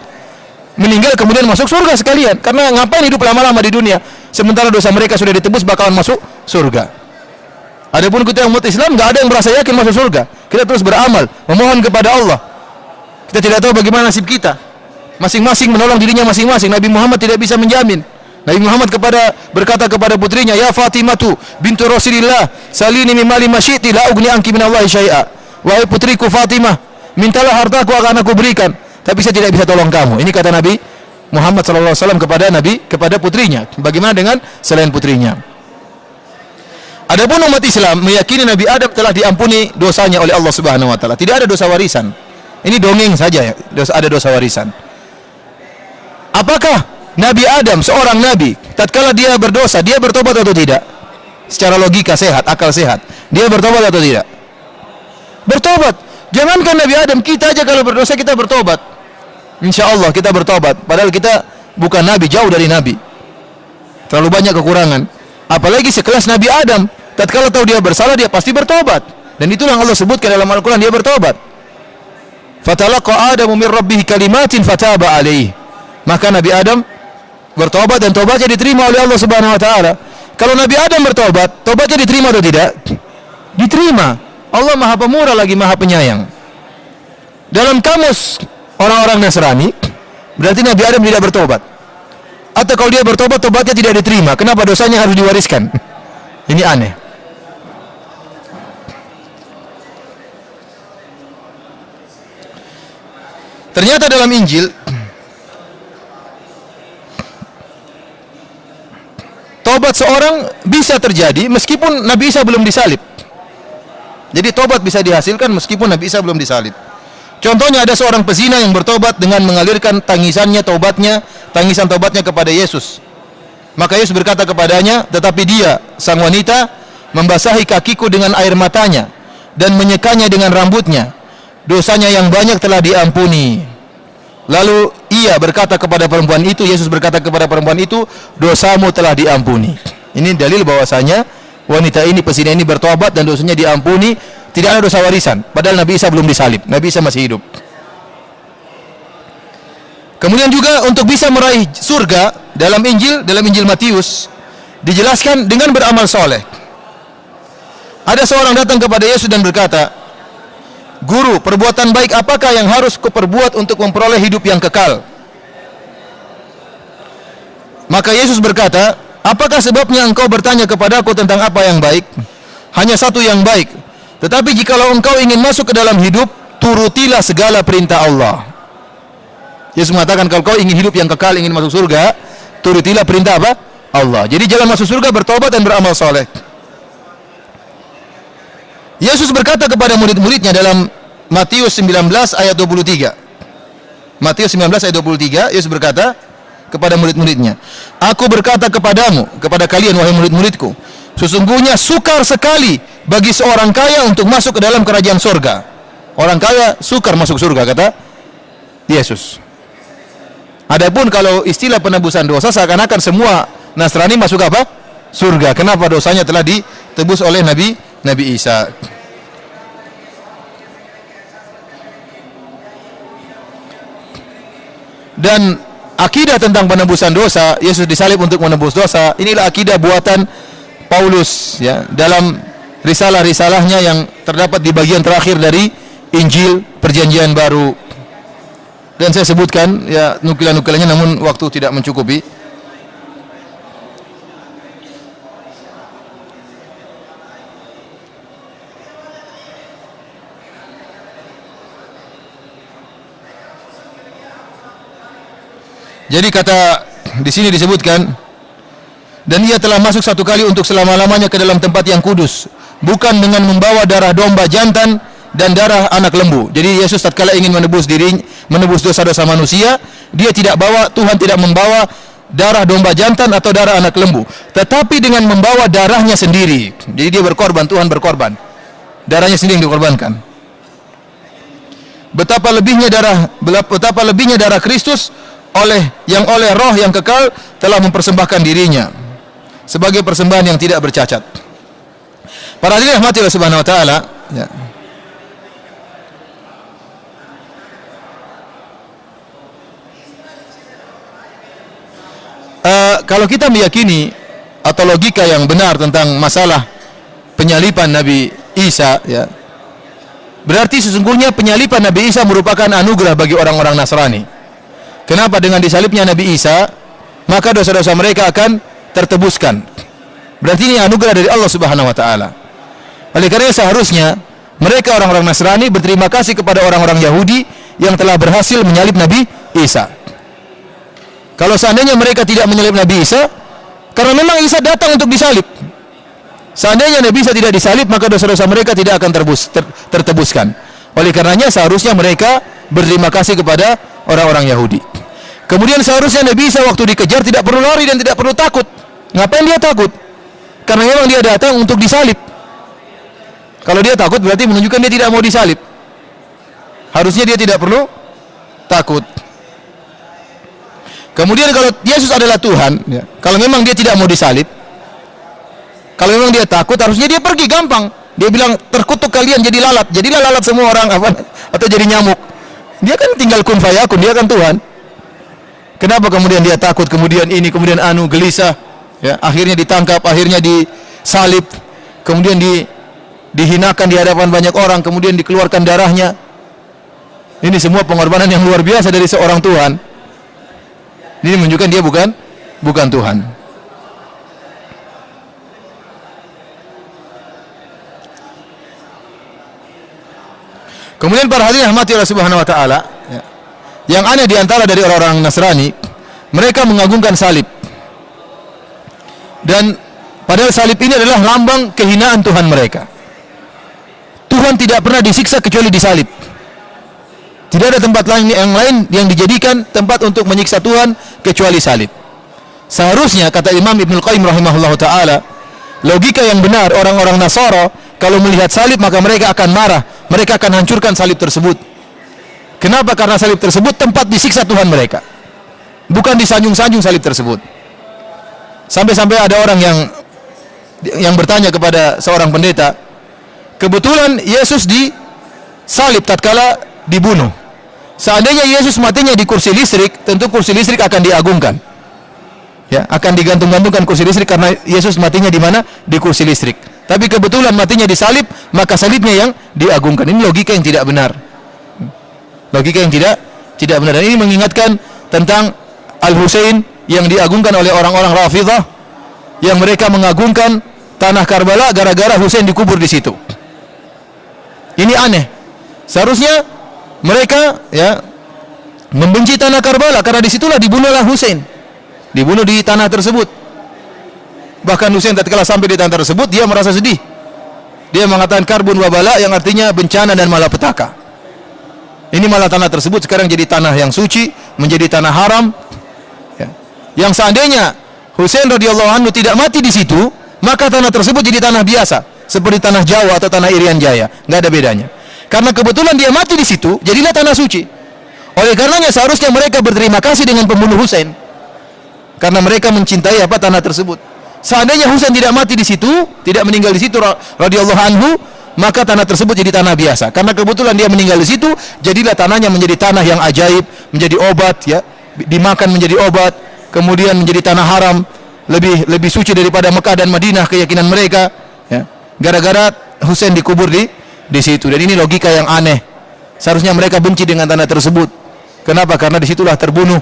meninggal kemudian masuk surga sekalian. Karena ngapain hidup lama-lama di dunia sementara dosa mereka sudah ditebus bakalan masuk surga. Adapun kita umat Islam nggak ada yang merasa yakin masuk surga. Kita terus beramal, memohon kepada Allah. Kita tidak tahu bagaimana nasib kita. Masing-masing menolong dirinya masing-masing. Nabi Muhammad tidak bisa menjamin. Nabi Muhammad berkata kepada putrinya, "Ya Fatimatu bintu Rasulillah, salini min mali ma syi'ti la ugni anki min Allahi syai'a." Wahai putriku Fatimah, mintalah hartaku akan aku berikan, tapi saya tidak bisa tolong kamu. Ini kata Nabi Muhammad SAW kepada putrinya. Bagaimana dengan selain putrinya? Adapun umat Islam meyakini Nabi Adam telah diampuni dosanya oleh Allah Subhanahu wa taala. Tidak ada dosa warisan. Ini dongeng saja ya, ada dosa warisan. Apakah Nabi Adam seorang nabi, tatkala dia berdosa, dia bertobat atau tidak? Secara logika sehat, akal sehat, dia bertobat atau tidak? Bertobat. Jangankan Nabi Adam, kita aja kalau berdosa kita bertobat. Insya Allah kita bertobat. Padahal kita bukan nabi, jauh dari nabi. Terlalu banyak kekurangan. Apalagi sekelas Nabi Adam, tatkala tahu dia bersalah, dia pasti bertobat. Dan itulah yang Allah sebutkan dalam Al-Quran, dia bertobat. Fatalaqa Adamu min rabbih kalimatin fataba alaihi. Maka Nabi Adam bertobat dan tobatnya diterima oleh Allah Subhanahu wa taala. Kalau Nabi Adam bertobat, tobatnya diterima atau tidak? Diterima. Allah Maha Pemurah lagi Maha Penyayang. Dalam kamus orang-orang Nasrani, berarti Nabi Adam tidak bertobat. Atau kalau dia bertobat, tobatnya tidak diterima. Kenapa? Dosanya harus diwariskan. Ini aneh. Ternyata dalam Injil tobat seorang bisa terjadi meskipun Nabi Isa belum disalib. Jadi tobat bisa dihasilkan meskipun Nabi Isa belum disalib. Contohnya ada seorang pezina yang bertobat dengan mengalirkan tangisan tobatnya kepada Yesus. Maka Yesus berkata kepadanya, tetapi dia, sang wanita, membasahi kakiku dengan air matanya dan menyekanya dengan rambutnya. Dosanya yang banyak telah diampuni. Lalu ia berkata kepada perempuan itu, Yesus berkata kepada perempuan itu, dosamu telah diampuni. Ini dalil bahwasanya wanita ini, pezina ini bertobat dan dosanya diampuni, tidak ada dosa warisan. Padahal Nabi Isa belum disalib, Nabi Isa masih hidup. Kemudian juga untuk bisa meraih surga dalam Injil Matius dijelaskan dengan beramal soleh. Ada seorang datang kepada Yesus dan berkata, Guru, perbuatan baik apakah yang harus kuperbuat untuk memperoleh hidup yang kekal? Maka Yesus berkata, apakah sebabnya engkau bertanya kepadaku tentang apa yang baik? Hanya satu yang baik. Tetapi jikalau engkau ingin masuk ke dalam hidup, turutilah segala perintah Allah. Yesus mengatakan, kalau kau ingin hidup yang kekal, ingin masuk surga, turutilah perintah apa? Allah. Jadi jalan masuk surga bertobat dan beramal soleh. Yesus berkata kepada murid-muridnya dalam Matius 19 ayat 23. Matius 19 ayat 23, Yesus berkata kepada murid-muridnya, Aku berkata kepadamu, kepada kalian wahai murid-muridku, sesungguhnya sukar sekali bagi seorang kaya untuk masuk ke dalam kerajaan surga. Orang kaya sukar masuk surga, kata Yesus. Adapun kalau istilah penebusan dosa, seakan-akan semua Nasrani masuk apa? Surga. Kenapa? Dosanya telah ditebus oleh Nabi Isa. Dan akidah tentang penebusan dosa, Yesus disalib untuk menebus dosa, inilah akidah buatan Paulus ya, dalam risalah-risalahnya yang terdapat di bagian terakhir dari Injil Perjanjian Baru. Dan saya sebutkan ya nukilan-nukilannya, namun waktu tidak mencukupi. Jadi kata di sini disebutkan, dan ia telah masuk satu kali untuk selama-lamanya ke dalam tempat yang kudus, bukan dengan membawa darah domba jantan dan darah anak lembu. Jadi Yesus tatkala ingin menebus dosa-dosa manusia, dia tidak bawa, Tuhan tidak membawa darah domba jantan atau darah anak lembu, tetapi dengan membawa darahnya sendiri. Jadi dia berkorban, Tuhan berkorban, darahnya sendiri yang dikorbankan. Betapa lebihnya darah Kristus oleh roh yang kekal telah mempersembahkan dirinya sebagai persembahan yang tidak bercacat. Para hadirin rahmati Allah Subhanahu wa taala, ya. Kalau kita meyakini atau logika yang benar tentang masalah penyaliban Nabi Isa, ya, berarti sesungguhnya penyaliban Nabi Isa merupakan anugerah bagi orang-orang Nasrani. Kenapa? Dengan disalibnya Nabi Isa, maka dosa-dosa mereka akan tertebuskan. Berarti ini anugerah dari Allah Subhanahu wa taala. Oleh karena seharusnya mereka orang-orang Nasrani berterima kasih kepada orang-orang Yahudi yang telah berhasil menyalib Nabi Isa. Kalau seandainya mereka tidak menyalib Nabi Isa, karena memang Isa datang untuk disalib. Seandainya Nabi Isa tidak disalib, maka dosa-dosa mereka tidak akan tertebuskan. Oleh karenanya seharusnya mereka berterima kasih kepada orang-orang Yahudi. Kemudian seharusnya Nabi Isa waktu dikejar tidak perlu lari dan tidak perlu takut. Ngapain dia takut? Karena memang dia datang untuk disalib. Kalau dia takut berarti menunjukkan dia tidak mau disalib. Harusnya dia tidak perlu takut. Kemudian kalau Yesus adalah Tuhan, ya, kalau memang dia tidak mau disalib, kalau memang dia takut, harusnya dia pergi gampang. Dia bilang, terkutuk kalian jadi lalat. Jadilah lalat semua orang, atau jadi nyamuk. Dia kan tinggal kun fayakun, dia kan Tuhan. Kenapa kemudian dia takut, kemudian ini, kemudian gelisah, ya, akhirnya ditangkap, akhirnya disalib, kemudian dihinakan di hadapan banyak orang, kemudian dikeluarkan darahnya. Ini semua pengorbanan yang luar biasa dari seorang Tuhan. Ini menunjukkan dia bukan Tuhan. Kemudian para hadirin rahmati Allah Subhanahu wa taala, ya, yang aneh di antara dari orang-orang Nasrani, mereka mengagungkan salib. Dan padahal salib ini adalah lambang kehinaan Tuhan mereka. Tuhan tidak pernah disiksa kecuali disalib. Tidak ada tempat lain yang dijadikan tempat untuk menyiksa Tuhan kecuali salib. Seharusnya, kata Imam Ibnul Qayyim rahimahullah ta'ala, logika yang benar orang-orang Nasara kalau melihat salib maka mereka akan marah, mereka akan hancurkan salib tersebut. Kenapa? Karena salib tersebut tempat disiksa Tuhan mereka, bukan disanjung-sanjung salib tersebut. Sampai-sampai ada orang yang bertanya kepada seorang pendeta, kebetulan Yesus disalib tatkala dibunuh. Seandainya Yesus matinya di kursi listrik, tentu kursi listrik akan diagungkan. Ya, akan digantung-gantungkan kursi listrik karena Yesus matinya di mana? Di kursi listrik. Tapi kebetulan matinya disalib, maka salibnya yang diagungkan. Ini logika yang tidak benar. Logika yang tidak benar. Dan ini mengingatkan tentang Al-Husain yang diagungkan oleh orang-orang Rafidhah, yang mereka mengagungkan tanah Karbala gara-gara Husain dikubur di situ. Ini aneh. Seharusnya mereka ya membenci tanah Karbala karena disitulah dibunuhlah Husain. Dibunuh di tanah tersebut. Bahkan Husain tatkala sampai di tanah tersebut, dia merasa sedih. Dia mengatakan karbun wabala, yang artinya bencana dan malapetaka. Ini malah tanah tersebut sekarang jadi tanah yang suci, menjadi tanah haram. Ya. Yang seandainya Husain radhiyallahu anhu tidak mati di situ, maka tanah tersebut jadi tanah biasa, seperti tanah Jawa atau tanah Irian Jaya, nggak ada bedanya. Karena kebetulan dia mati di situ, jadilah tanah suci. Oleh karenanya seharusnya mereka berterima kasih dengan pembunuh Husain, karena mereka mencintai tanah tersebut. Seandainya Husain tidak mati di situ, tidak meninggal di situ radhiyallahu anhu, maka tanah tersebut jadi tanah biasa. Karena kebetulan dia meninggal di situ, jadilah tanahnya menjadi tanah yang ajaib, menjadi obat ya, dimakan menjadi obat, kemudian menjadi tanah haram, lebih suci daripada Mekah dan Madinah keyakinan mereka ya. Gara-gara Husain dikubur di situ. Dan ini logika yang aneh. Seharusnya mereka benci dengan tanah tersebut. Kenapa? Karena disitulah terbunuh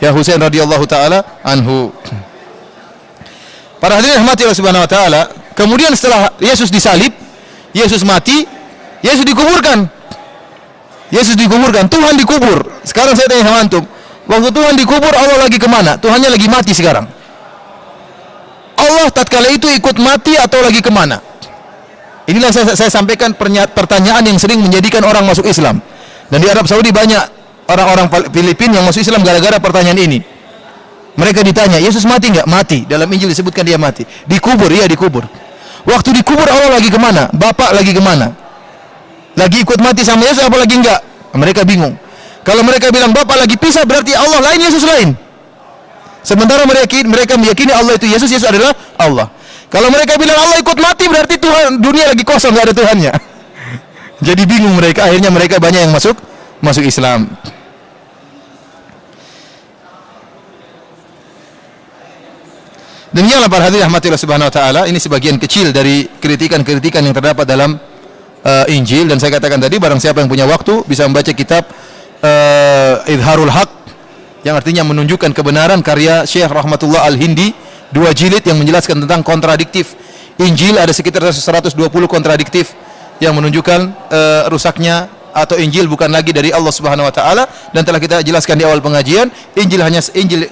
ya Husain radhiyallahu taala anhu. Para hadirin rahmati Allah Subhanahu wa taala, kemudian setelah Yesus disalib, Yesus mati, Yesus dikuburkan. Yesus dikuburkan, Tuhan dikubur. Sekarang saya tanya sama antum, waktu Tuhan dikubur, Allah lagi kemana? Tuhannya lagi mati sekarang. Allah tatkala itu ikut mati atau lagi kemana? Inilah saya sampaikan pertanyaan yang sering menjadikan orang masuk Islam. Dan di Arab Saudi banyak orang-orang Filipina yang masuk Islam gara-gara pertanyaan ini. Mereka ditanya, Yesus mati nggak? Mati. Dalam Injil disebutkan dia mati. Dikubur, iya dikubur. Waktu dikubur Allah lagi kemana? Bapak lagi kemana? Lagi ikut mati sama Yesus apa lagi enggak? Mereka bingung. Kalau mereka bilang Bapak lagi pisah, berarti Allah lain, Yesus lain. Sementara mereka meyakini Allah itu Yesus, Yesus adalah Allah. Kalau mereka bilang Allah ikut mati, berarti Tuhan, dunia lagi kosong, nggak ada Tuhannya. Jadi bingung mereka. Akhirnya mereka banyak yang masuk Islam. Demikianlah para hadirin rahmatillah subhanahu wa ta'ala. Ini sebagian kecil dari kritikan-kritikan yang terdapat dalam Injil. Dan saya katakan tadi, barang siapa yang punya waktu bisa membaca kitab Idharul Haq, yang artinya menunjukkan kebenaran, karya Syekh Rahmatullah Al-Hindi, 2 jilid yang menjelaskan tentang kontradiktif Injil. Ada sekitar 120 kontradiktif yang menunjukkan rusaknya atau Injil bukan lagi dari Allah Subhanahu wa taala. Dan telah kita jelaskan di awal pengajian, Injil hanya Injil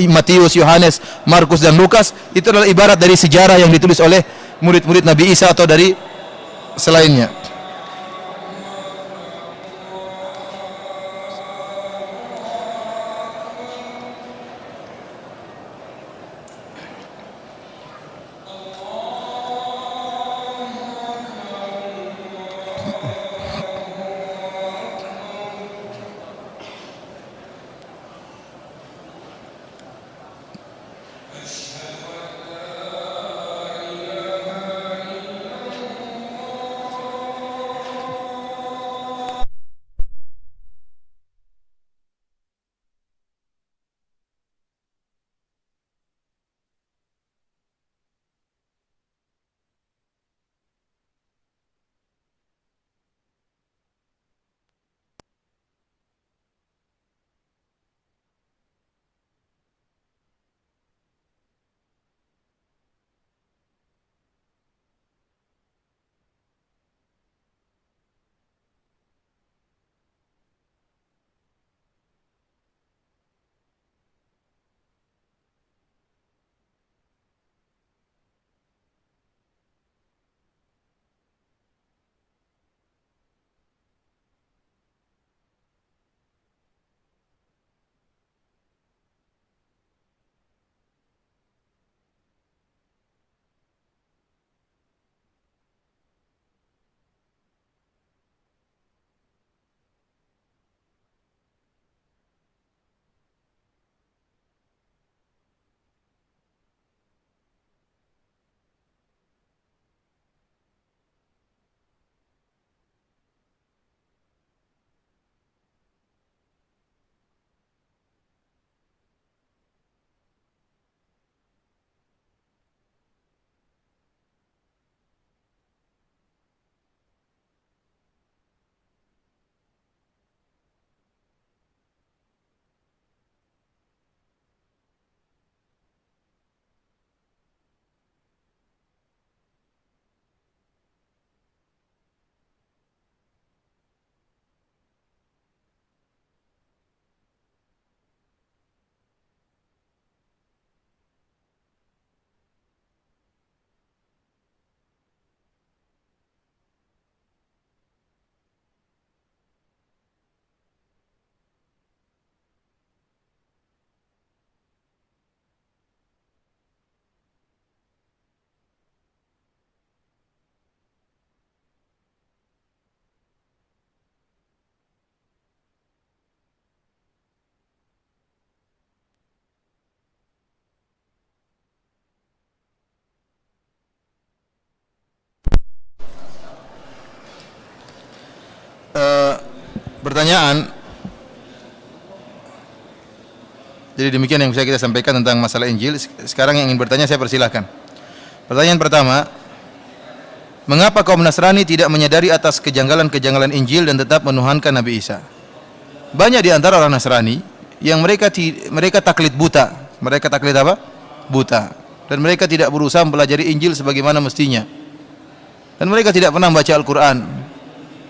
Matius, Yohanes, Markus dan Lukas itu adalah ibarat dari sejarah yang ditulis oleh murid-murid Nabi Isa atau dari selainnya. pertanyaan. Jadi demikian yang bisa kita sampaikan tentang masalah Injil. Sekarang yang ingin bertanya saya persilahkan. Pertanyaan pertama, mengapa kaum Nasrani tidak menyadari atas kejanggalan-kejanggalan Injil dan tetap menuhankan Nabi Isa? Banyak di antara orang Nasrani yang mereka taklid buta. Mereka taklid apa? Buta. Dan mereka tidak berusaha mempelajari Injil sebagaimana mestinya. Dan mereka tidak pernah membaca Al-Quran.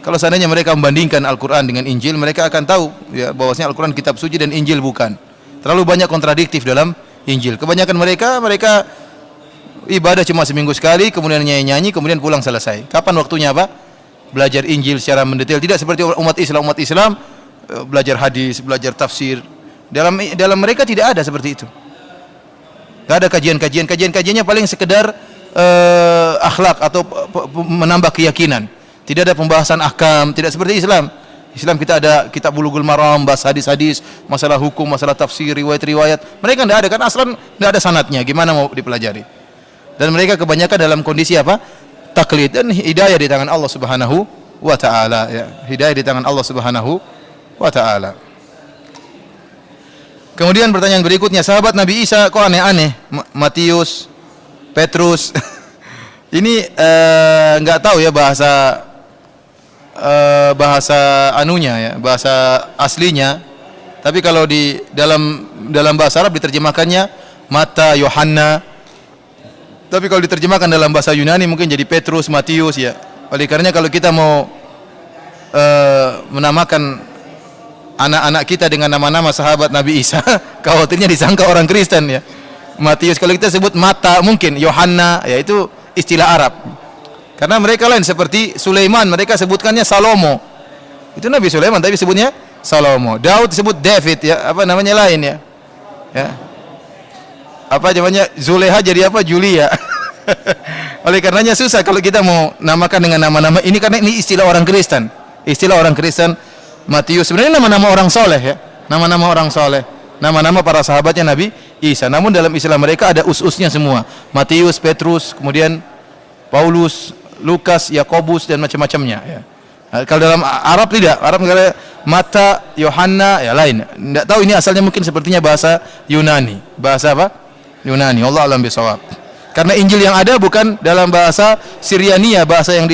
Kalau seandainya mereka membandingkan Al-Quran dengan Injil, mereka akan tahu ya, bahwasanya Al-Quran kitab suci dan Injil bukan. Terlalu banyak kontradiktif dalam Injil. Kebanyakan mereka ibadah cuma seminggu sekali, kemudian nyanyi-nyanyi, kemudian pulang selesai. Kapan waktunya apa? Belajar Injil secara mendetail. Tidak seperti umat Islam belajar hadis, belajar tafsir. Dalam mereka tidak ada seperti itu. Tidak ada kajiannya paling sekedar akhlak atau menambah keyakinan. Tidak ada pembahasan ahkam, tidak seperti Islam. Islam kita ada kitab Bulughul Maram, bahas hadis-hadis, masalah hukum, masalah tafsir, riwayat-riwayat. Mereka tidak ada, kan aslan tidak ada sanadnya. Gimana mau dipelajari? Dan mereka kebanyakan dalam kondisi apa? Taklid. Dan hidayah di tangan Allah Subhanahu wa taala ya. Hidayah di tangan Allah Subhanahu wa taala. Kemudian pertanyaan berikutnya, sahabat Nabi Isa kok aneh-aneh? Matius, Petrus. Ini enggak tahu ya bahasa anunya ya, bahasa aslinya. Tapi kalau di dalam bahasa Arab diterjemahkannya Mata, Yohanna. Tapi kalau diterjemahkan dalam bahasa Yunani mungkin jadi Petrus, Matius ya. Oleh karenanya kalau kita mau menamakan anak-anak kita dengan nama-nama sahabat Nabi Isa, khawatirnya disangka orang Kristen ya. Matius, kalau kita sebut Mata mungkin, Yohanna ya itu istilah Arab. Karena mereka lain seperti Sulaiman, mereka sebutkannya Salomo. Itu Nabi Sulaiman tapi sebutnya Salomo. Daud disebut David ya, apa namanya lain ya. Ya. Apa namanya? Zuleha jadi apa? Julia. Oleh karenanya susah kalau kita mau namakan dengan nama-nama ini karena ini istilah orang Kristen. Istilah orang Kristen. Matius sebenarnya nama-nama orang soleh ya. Nama-nama orang soleh. Nama-nama para sahabatnya Nabi Isa. Namun dalam istilah mereka ada us-usnya semua. Matius, Petrus, kemudian Paulus, Lukas, Yakobus dan macam-macamnya ya. Kalau dalam Arab tidak, Arab kalau Mata, Yohanna ya lain. Tidak tahu ini asalnya mungkin sepertinya bahasa Yunani. Bahasa apa? Yunani. Allah alam bisawab. Karena Injil yang ada bukan dalam bahasa Syriania, bahasa yang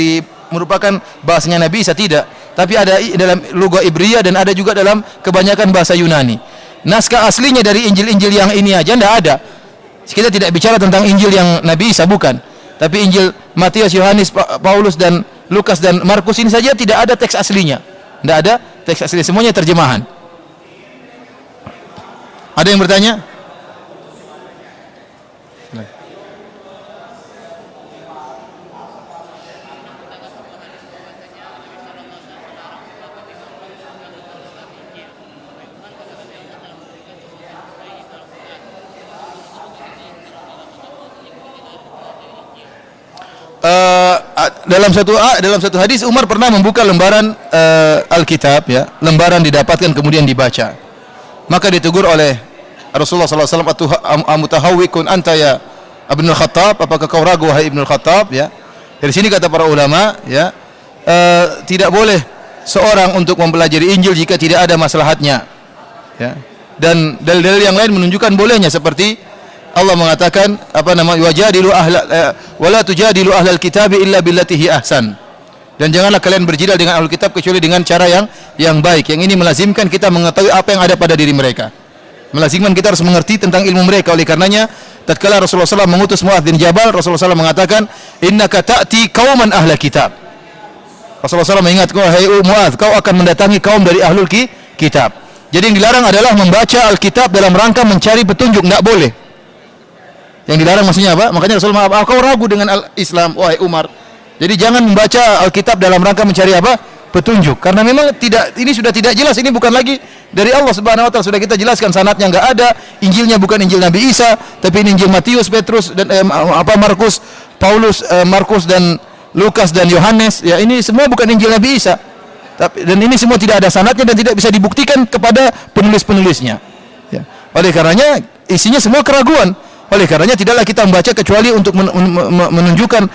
merupakan bahasanya Nabi Isa tidak, tapi ada dalam lugah Ibriyah dan ada juga dalam kebanyakan bahasa Yunani. Naskah aslinya dari Injil-Injil yang ini aja tidak ada. Kita tidak bicara tentang Injil yang Nabi Isa bukan. Tapi Injil Matius, Yohanes, Paulus dan Lukas dan Markus ini saja tidak ada teks aslinya. Tidak ada teks asli, semuanya terjemahan. Ada yang bertanya? Dalam satu hadis Umar pernah membuka lembaran Alkitab ya, lembaran didapatkan kemudian dibaca. Maka ditegur oleh Rasulullah SAW, "Amutahawwikun anta ya Ibnul Khattab, apakah kau ragu wahai Ibnul Khattab?" ya. Dari sini kata para ulama ya, tidak boleh seorang untuk mempelajari Injil jika tidak ada maslahatnya. Ya. Dan dalil-dalil yang lain menunjukkan bolehnya seperti Allah mengatakan wajadilu wala tujadilu ahlal kitabi illa billati hi ahsan. Dan janganlah kalian berjidal dengan ahlul kitab kecuali dengan cara yang baik. Yang ini melazimkan kita mengetahui apa yang ada pada diri mereka. Melazimkan kita harus mengerti tentang ilmu mereka. Oleh karenanya tatkala Rasulullah SAW mengutus Muadz bin Jabal, Rasulullah SAW mengatakan, "Innaka ta'ti qauman ahla kitab." Rasulullah SAW mengingatkan, "Hai Muadz, kau akan mendatangi kaum dari ahlul kitab." Jadi yang dilarang adalah membaca Alkitab dalam rangka mencari petunjuk, tidak boleh. Yang dilarang maksudnya apa? Makanya Rasulullah kau ragu dengan Islam, wahai Umar. Jadi jangan membaca Alkitab dalam rangka mencari apa? Petunjuk. Karena memang ini sudah tidak jelas, ini bukan lagi dari Allah Subhanahu wa taala. Sudah kita jelaskan sanadnya enggak ada, Injilnya bukan Injil Nabi Isa, tapi ini Injil Matius, Petrus dan Markus, Paulus, Markus dan Lukas dan Yohanes. Ya, ini semua bukan Injil Nabi Isa. Dan ini semua tidak ada sanadnya dan tidak bisa dibuktikan kepada penulis-penulisnya. Ya. Oleh karenanya isinya semua keraguan. Oleh karenanya tidaklah kita membaca kecuali untuk menunjukkan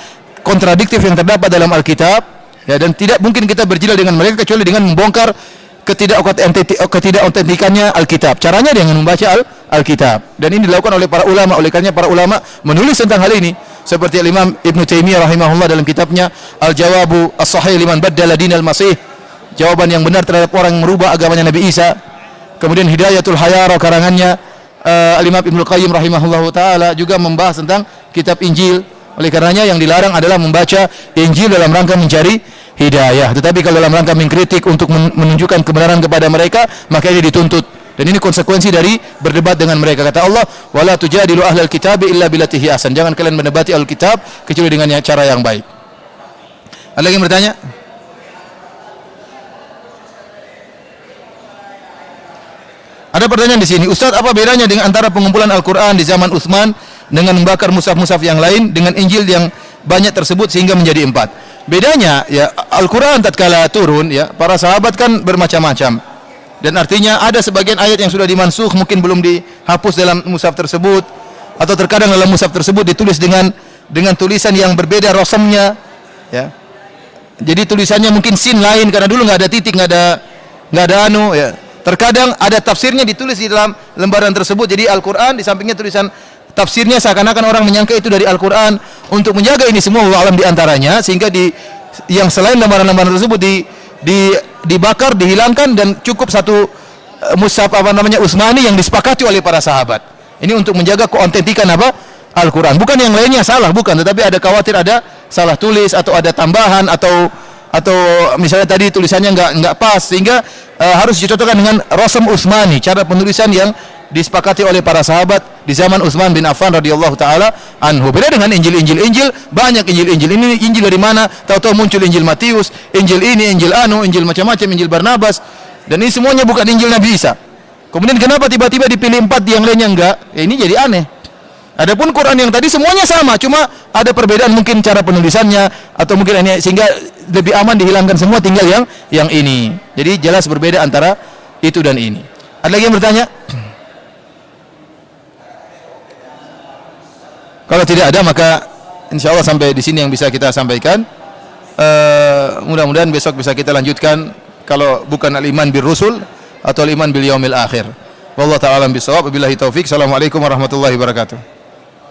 kontradiktif yang terdapat dalam Alkitab, ya, dan tidak mungkin kita berjidal dengan mereka kecuali dengan membongkar ketidakontentikannya Alkitab. Caranya dengan membaca Alkitab. Dan ini dilakukan oleh para ulama. Oleh karenanya para ulama menulis tentang hal ini. Seperti Imam Ibn Taimiyah rahimahullah dalam kitabnya Al-Jawabu As-Sahih Liman Baddala Dinal Masih. Jawaban yang benar terhadap orang yang merubah agamanya Nabi Isa. Kemudian Hidayatul Hayara karangannya Al-Imam Ibnu Qayyim rahimahullahu taala juga membahas tentang kitab Injil. Oleh karenanya yang dilarang adalah membaca Injil dalam rangka mencari hidayah. Tetapi kalau dalam rangka mengkritik untuk menunjukkan kebenaran kepada mereka, maka ini dituntut. Dan ini konsekuensi dari berdebat dengan mereka. Kata Allah, "Wala tujadilu ahlal kitabi illa billati hi ahsan." Jangan kalian mendebati ahlul kitab kecuali dengan cara yang baik. Ada lagi yang bertanya? Ada pertanyaan di sini, Ustaz, apa bedanya dengan antara pengumpulan Al-Quran di zaman Utsman dengan membakar mushaf-mushaf yang lain dengan Injil yang banyak tersebut sehingga menjadi 4? Bedanya, ya, Al-Quran tatkala turun, ya, para sahabat kan bermacam-macam. Dan artinya ada sebagian ayat yang sudah dimansukh, mungkin belum dihapus dalam mushaf tersebut, atau terkadang dalam mushaf tersebut ditulis dengan tulisan yang berbeda rasamnya, ya. Jadi tulisannya mungkin sin lain karena dulu nggak ada titik, nggak ada anu, ya. Terkadang ada tafsirnya ditulis di dalam lembaran tersebut. Jadi Al-Quran di sampingnya tulisan tafsirnya, seakan-akan orang menyangka itu dari Al-Quran. Untuk menjaga ini semua Allah alam diantaranya, sehingga yang selain lembaran-lembaran tersebut dibakar, dihilangkan, dan cukup satu mushaf Utsmani yang disepakati oleh para sahabat. Ini untuk menjaga keautentikan Al-Quran. Bukan yang lainnya salah, bukan, tetapi ada khawatir ada salah tulis atau ada tambahan atau misalnya tadi tulisannya nggak pas, sehingga harus dicocokkan dengan rasam Utsmani, cara penulisan yang disepakati oleh para sahabat di zaman Utsman bin Affan radhiyallahu taala anhu. Beda dengan Injil banyak Injil ini, Injil dari mana? Tahu-tahu muncul Injil Matius, Injil ini, Injil Injil macam-macam, Injil Barnabas, dan ini semuanya bukan Injil Nabi Isa. Kemudian kenapa tiba-tiba dipilih 4 yang lainnya enggak? Ini jadi aneh. Adapun Quran yang tadi semuanya sama, cuma ada perbedaan mungkin cara penulisannya atau mungkin ini, sehingga lebih aman dihilangkan semua, tinggal yang ini. Jadi jelas berbeda antara itu dan ini. Ada lagi yang bertanya? Kalau tidak ada, maka insya Allah sampai di sini yang bisa kita sampaikan. Mudah-mudahan besok bisa kita lanjutkan, kalau bukan al-iman bir rusul atau al-iman bil yaumil akhir. Wallahu ta'ala bisawab. Wabillahi taufik. Assalamualaikum warahmatullahi wabarakatuh.